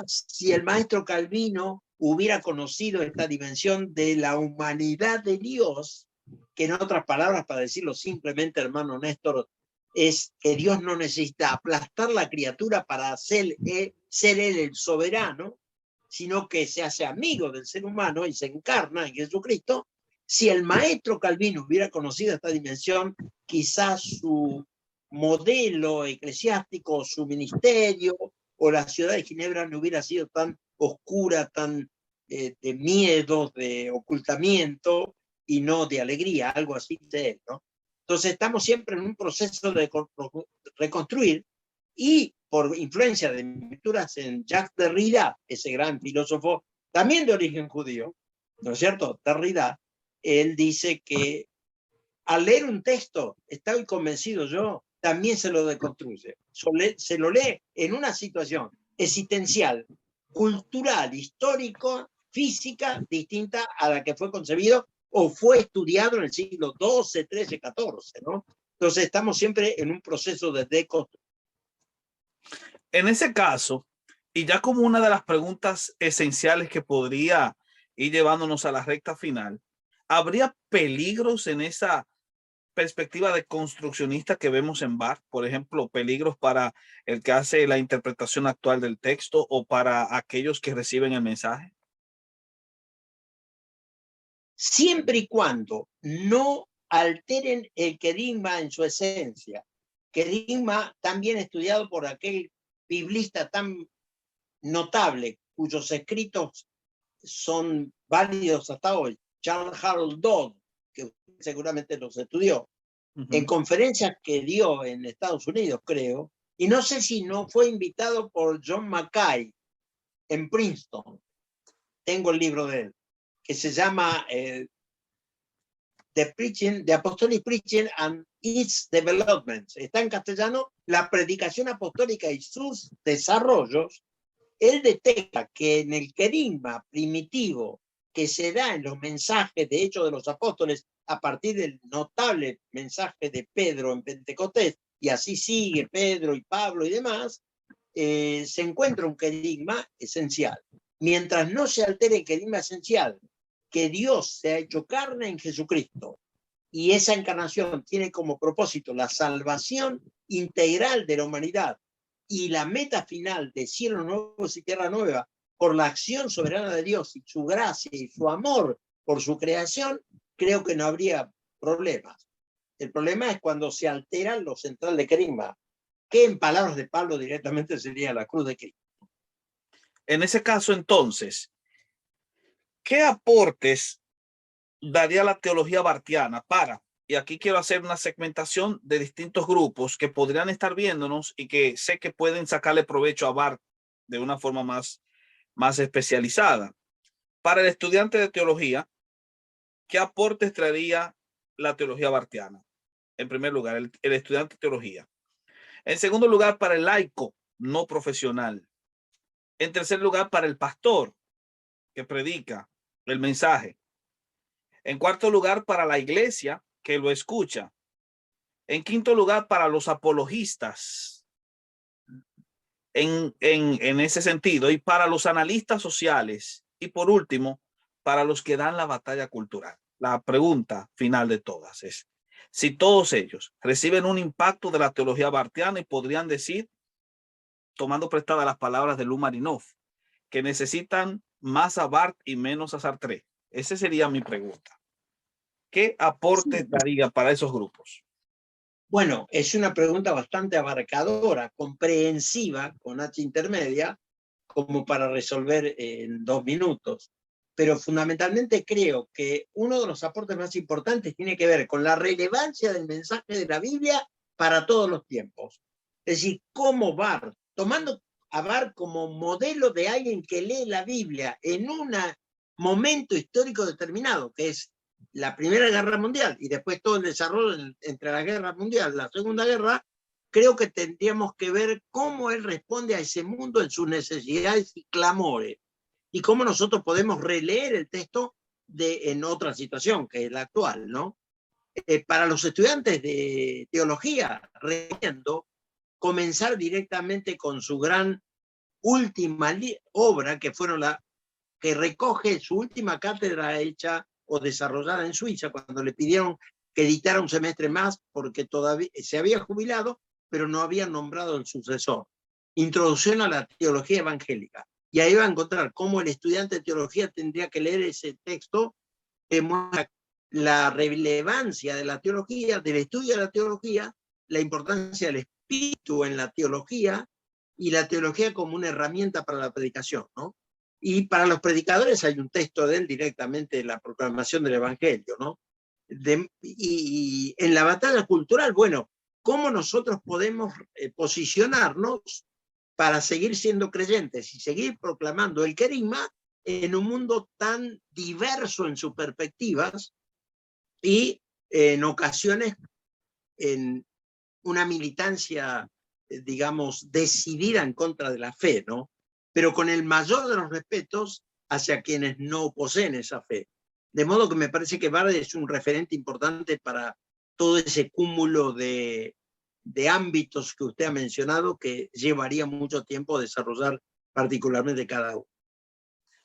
si el maestro Calvino hubiera conocido esta dimensión de la humanidad de Dios, que en otras palabras, para decirlo simplemente, hermano Néstor, es que Dios no necesita aplastar la criatura para ser él el soberano, sino que se hace amigo del ser humano y se encarna en Jesucristo. Si el maestro Calvino hubiera conocido esta dimensión, quizás su modelo eclesiástico, su ministerio o la ciudad de Ginebra no hubiera sido tan oscura, tan de miedo, de ocultamiento y no de alegría, algo así de él, ¿no? Entonces estamos siempre en un proceso de reconstruir, y por influencia de lecturas en Jacques Derrida, ese gran filósofo también de origen judío, ¿no es cierto? Derrida, él dice que al leer un texto, estoy convencido yo, también se lo deconstruye. Se lo lee en una situación existencial, cultural, histórico, física, distinta a la que fue concebido o fue estudiado en el siglo XII, XIII, XIV, ¿no? Entonces estamos siempre en un proceso de deconstrucción. En ese caso, y ya como una de las preguntas esenciales que podría ir llevándonos a la recta final, ¿habría peligros en esa perspectiva de construccionista que vemos en Barth? Por ejemplo, peligros para el que hace la interpretación actual del texto o para aquellos que reciben el mensaje. Siempre y cuando no alteren el querigma en su esencia, querigma tan bien estudiado por aquel biblista tan notable, cuyos escritos son válidos hasta hoy, Charles Harold Dodd, que seguramente los estudió, en conferencias que dio en Estados Unidos, creo, y no sé si no fue invitado por John Mackay en Princeton. Tengo el libro de él, que se llama The Apostolic Preaching and Its Developments. Está en castellano, La predicación apostólica y sus desarrollos. Él detecta que en el querigma primitivo que se da en los mensajes de Hechos de los Apóstoles a partir del notable mensaje de Pedro en Pentecostés, y así sigue Pedro y Pablo y demás, se encuentra un querigma esencial. Mientras no se altere el querigma esencial, que Dios se ha hecho carne en Jesucristo, y esa encarnación tiene como propósito la salvación integral de la humanidad y la meta final de cielo nuevo y tierra nueva por la acción soberana de Dios y su gracia y su amor por su creación, creo que no habría problemas. El problema es cuando se altera lo central de querigma, que en palabras de Pablo directamente sería la cruz de Cristo. En ese caso, entonces, ¿qué aportes daría la teología barthiana para, y aquí quiero hacer una segmentación de distintos grupos que podrían estar viéndonos y que sé que pueden sacarle provecho a Barth de una forma más especializada? Para el estudiante de teología, ¿qué aportes traería la teología barthiana? En primer lugar, el estudiante de teología. En segundo lugar, para el laico no profesional. En tercer lugar, para el pastor que predica el mensaje. En cuarto lugar, para la iglesia que lo escucha. En quinto lugar, para los apologistas en ese sentido, y para los analistas sociales. Y por último, para los que dan la batalla cultural. La pregunta final de todas es si todos ellos reciben un impacto de la teología barthiana y podrían decir, tomando prestadas las palabras de Lou Marinoff, que necesitan más a Barth y menos a Sartre. Esa sería mi pregunta. ¿Qué aporte daría para esos grupos? Bueno, es una pregunta bastante abarcadora, comprensiva, con H intermedia, como para resolver en 2 minutos. Pero fundamentalmente creo que uno de los aportes más importantes tiene que ver con la relevancia del mensaje de la Biblia para todos los tiempos. Es decir, cómo Barth, tomando a Barth como modelo de alguien que lee la Biblia en un momento histórico determinado, que es la Primera Guerra Mundial y después todo el desarrollo entre la Guerra Mundial y la Segunda Guerra, creo que tendríamos que ver cómo él responde a ese mundo en sus necesidades y clamores y cómo nosotros podemos releer el texto en otra situación, que es la actual, ¿no? Para los estudiantes de teología, recomiendo comenzar directamente con su gran última obra, que recoge su última cátedra hecha o desarrollada en Suiza, cuando le pidieron que editara un semestre más porque todavía se había jubilado, pero no habían nombrado el sucesor. Introducción a la teología evangélica. Y ahí va a encontrar cómo el estudiante de teología tendría que leer ese texto que muestra la relevancia de la teología, del estudio de la teología, la importancia del espíritu en la teología y la teología como una herramienta para la predicación, ¿no? Y para los predicadores hay un texto de él directamente de la proclamación del Evangelio, ¿no? Y en la batalla cultural, bueno, cómo nosotros podemos posicionarnos para seguir siendo creyentes y seguir proclamando el querigma en un mundo tan diverso en sus perspectivas y en ocasiones en una militancia, digamos, decidida en contra de la fe, ¿no? Pero con el mayor de los respetos hacia quienes no poseen esa fe. De modo que me parece que Barde es un referente importante para todo ese cúmulo de ámbitos que usted ha mencionado que llevaría mucho tiempo desarrollar particularmente cada uno.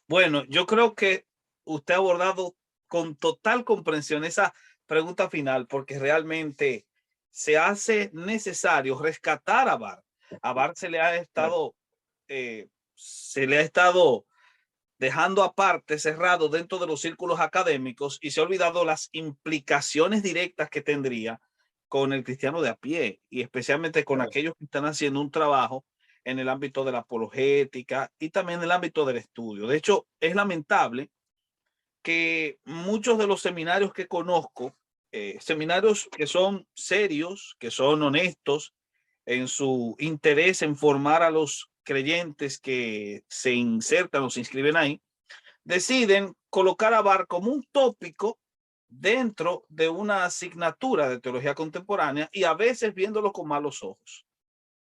Bueno, yo creo que usted ha abordado con total comprensión esa pregunta final, porque realmente se hace necesario rescatar a Barth. A Barth se le ha estado dejando aparte, cerrado dentro de los círculos académicos, y se ha olvidado las implicaciones directas que tendría con el cristiano de a pie, y especialmente con aquellos que están haciendo un trabajo en el ámbito de la apologética y también en el ámbito del estudio. De hecho, es lamentable que muchos de los seminarios que conozco, seminarios que son serios, que son honestos en su interés en formar a los creyentes que se insertan o se inscriben ahí, deciden colocar a Barth como un tópico dentro de una asignatura de teología contemporánea y a veces viéndolo con malos ojos.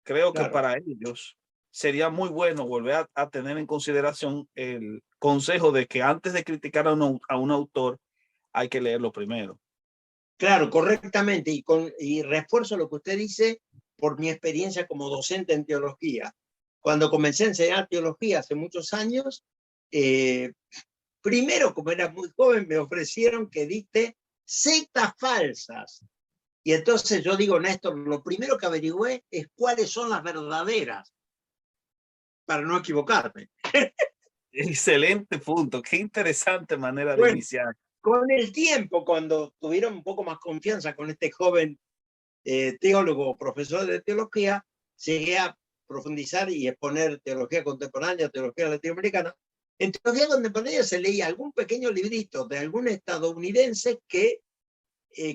Creo que para ellos sería muy bueno volver a tener en consideración el consejo de que antes de criticar a un autor hay que leerlo primero. Claro, correctamente. Y refuerzo lo que usted dice por mi experiencia como docente en teología. Cuando comencé a enseñar teología hace muchos años, primero, como era muy joven, me ofrecieron que dicte sectas falsas. Y entonces yo digo, Néstor, lo primero que averigüé es cuáles son las verdaderas, para no equivocarme. Excelente punto, qué interesante manera de Bueno, iniciar. con el tiempo, cuando tuvieron un poco más confianza con este joven teólogo, profesor de teología, llegué a profundizar y exponer teología contemporánea, teología latinoamericana. En teología contemporánea se leía algún pequeño librito de algún estadounidense que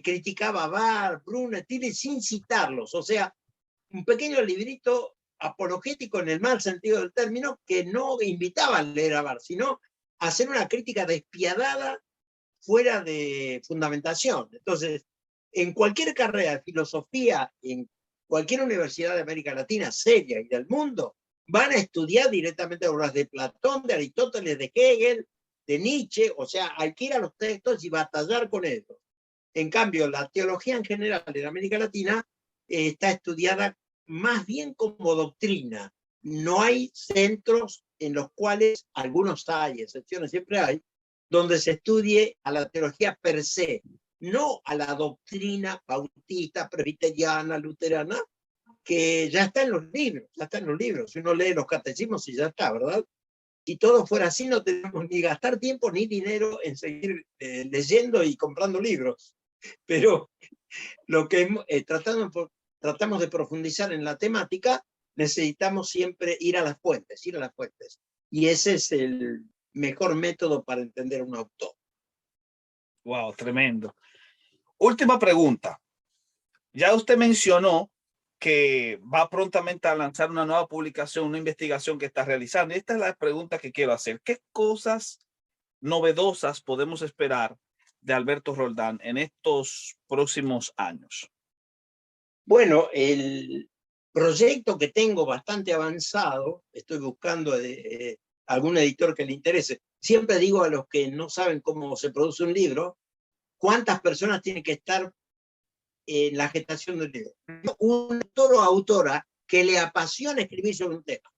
criticaba a Barth, Bruner, Tillich, sin citarlos. O sea, un pequeño librito apologético en el mal sentido del término, que no invitaba a leer a Barth, sino a hacer una crítica despiadada fuera de fundamentación. Entonces, en cualquier carrera de filosofía, en cualquier universidad de América Latina seria y del mundo, van a estudiar directamente obras de Platón, de Aristóteles, de Hegel, de Nietzsche, o sea, hay que ir a los textos y batallar con ellos. En cambio, la teología en general en América Latina está estudiada más bien como doctrina. No hay centros en los cuales, algunos hay, excepciones siempre hay, donde se estudie a la teología per se, no a la doctrina bautista, presbiteriana, luterana, que ya está en los libros, ya está en los libros. Si uno lee los catecismos y ya está, ¿verdad? Si todo fuera así, no tenemos ni gastar tiempo ni dinero en seguir leyendo y comprando libros. Pero lo que tratamos de profundizar en la temática, necesitamos siempre ir a las fuentes, ir a las fuentes. Y ese es el mejor método para entender a un autor. Wow, tremendo. Última pregunta. Ya usted mencionó que va prontamente a lanzar una nueva publicación, una investigación que está realizando. Y esta es la pregunta que quiero hacer. ¿Qué cosas novedosas podemos esperar de Alberto Roldán en estos próximos años? Bueno, el proyecto que tengo bastante avanzado, estoy buscando algún editor que le interese. Siempre digo a los que no saben cómo se produce un libro, cuántas personas tienen que estar en la gestación del libro. Un autor o autora que le apasione escribir sobre un tema.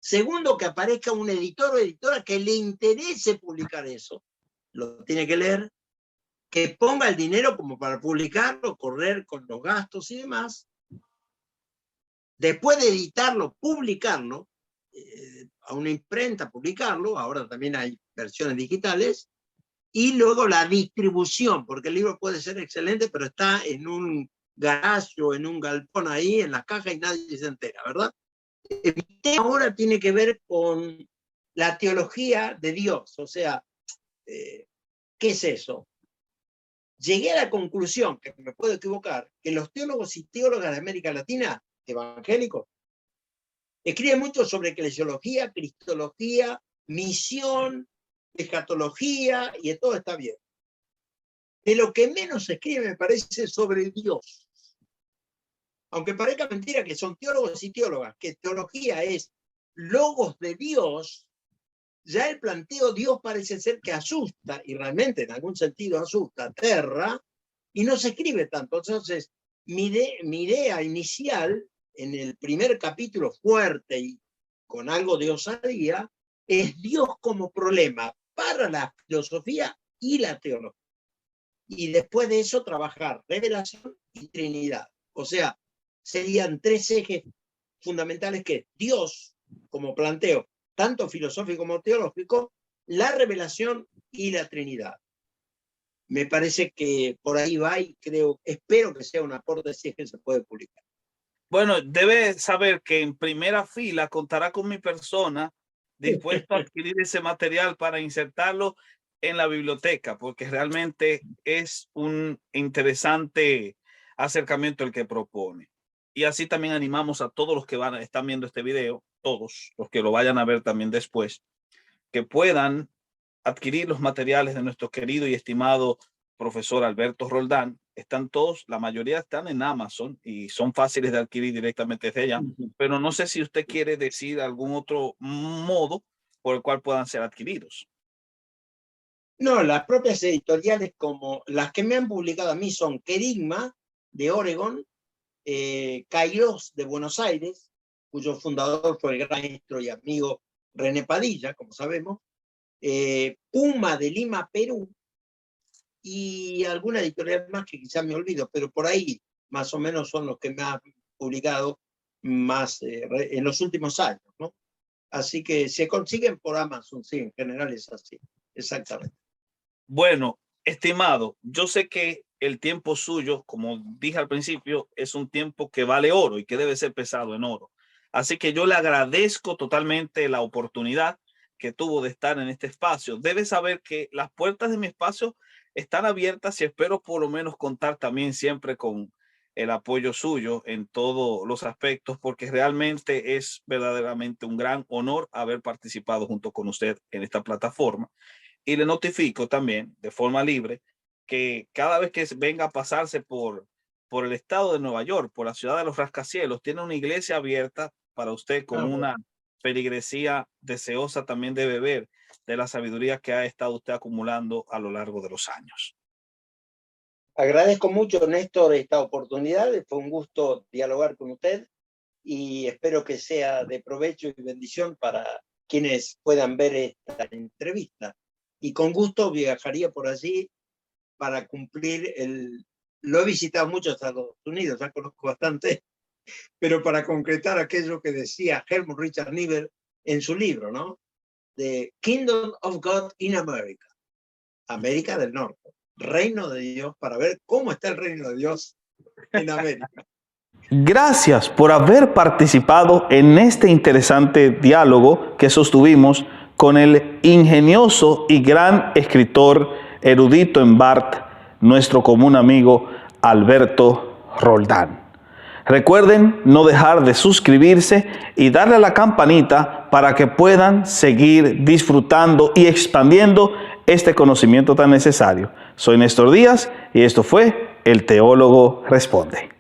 Segundo, que aparezca un editor o editora que le interese publicar eso. Lo tiene que leer, que ponga el dinero como para publicarlo, correr con los gastos y demás. Después de editarlo, publicarlo, a una imprenta, publicarlo, ahora también hay versiones digitales, y luego la distribución, porque el libro puede ser excelente, pero está en un garage o en un galpón ahí, en la caja, y nadie se entera, ¿verdad? El tema ahora tiene que ver con la teología de Dios, o sea, ¿qué es eso? llegué a la conclusión, que me puedo equivocar, que los teólogos y teólogas de América Latina, evangélicos, escriben mucho sobre eclesiología, cristología, misión, escatología, y todo está bien. De lo que menos se escribe, me parece, sobre Dios. Aunque parezca mentira que son teólogos y teólogas, que teología es logos de Dios, ya el planteo Dios parece ser que asusta, y realmente en algún sentido asusta, aterra, y no se escribe tanto. Entonces, mi idea inicial, en el primer capítulo fuerte y con algo de osadía, es Dios como problema para la filosofía y la teología. Y después de eso trabajar revelación y Trinidad. O sea, serían tres ejes fundamentales que Dios, como planteo, tanto filosófico como teológico, la revelación y la Trinidad. Me parece que por ahí va y espero que sea un aporte si es que se puede publicar. Bueno, debe saber que en primera fila contará con mi persona dispuesto a adquirir ese material para insertarlo en la biblioteca, porque realmente es un interesante acercamiento el que propone. Y así también animamos a todos los que están viendo este video, todos los que lo vayan a ver también después, que puedan adquirir los materiales de nuestro querido y estimado profesor Alberto Roldán. Están todos, la mayoría están en Amazon y son fáciles de adquirir directamente desde allá, pero no sé si usted quiere decir algún otro modo por el cual puedan ser adquiridos. No, las propias editoriales como las que me han publicado a mí son Querigma de Oregon, Kairos de Buenos Aires, cuyo fundador fue el gran maestro y amigo René Padilla, como sabemos, Puma de Lima, Perú, y alguna editorial más que quizás me olvido, pero por ahí más o menos son los que me han publicado más en los últimos años, ¿no? Así que se consiguen por Amazon, sí, en general es así, exactamente. Bueno, estimado, yo sé que el tiempo suyo, como dije al principio, es un tiempo que vale oro y que debe ser pesado en oro. Así que yo le agradezco totalmente la oportunidad que tuvo de estar en este espacio. Debe saber que las puertas de mi espacio están abiertas y espero por lo menos contar también siempre con el apoyo suyo en todos los aspectos, porque realmente es verdaderamente un gran honor haber participado junto con usted en esta plataforma. Y le notifico también de forma libre que cada vez que venga a pasarse por el estado de Nueva York, por la ciudad de los rascacielos, tiene una iglesia abierta para usted con una feligresía deseosa también de beber de la sabiduría que ha estado usted acumulando a lo largo de los años. Agradezco mucho, Néstor, esta oportunidad. Fue un gusto dialogar con usted y espero que sea de provecho y bendición para quienes puedan ver esta entrevista. Y con gusto viajaría por allí para cumplir lo he visitado mucho Estados Unidos, ya conozco bastante, pero para concretar aquello que decía Helmut Richard Niebuhr en su libro, ¿no? The Kingdom of God in America, América del Norte, Reino de Dios, para ver cómo está el Reino de Dios en América. Gracias por haber participado en este interesante diálogo que sostuvimos con el ingenioso y gran escritor erudito en Barth, nuestro común amigo Alberto Roldán. Recuerden no dejar de suscribirse y darle a la campanita para que puedan seguir disfrutando y expandiendo este conocimiento tan necesario. Soy Néstor Díaz y esto fue El Teólogo Responde.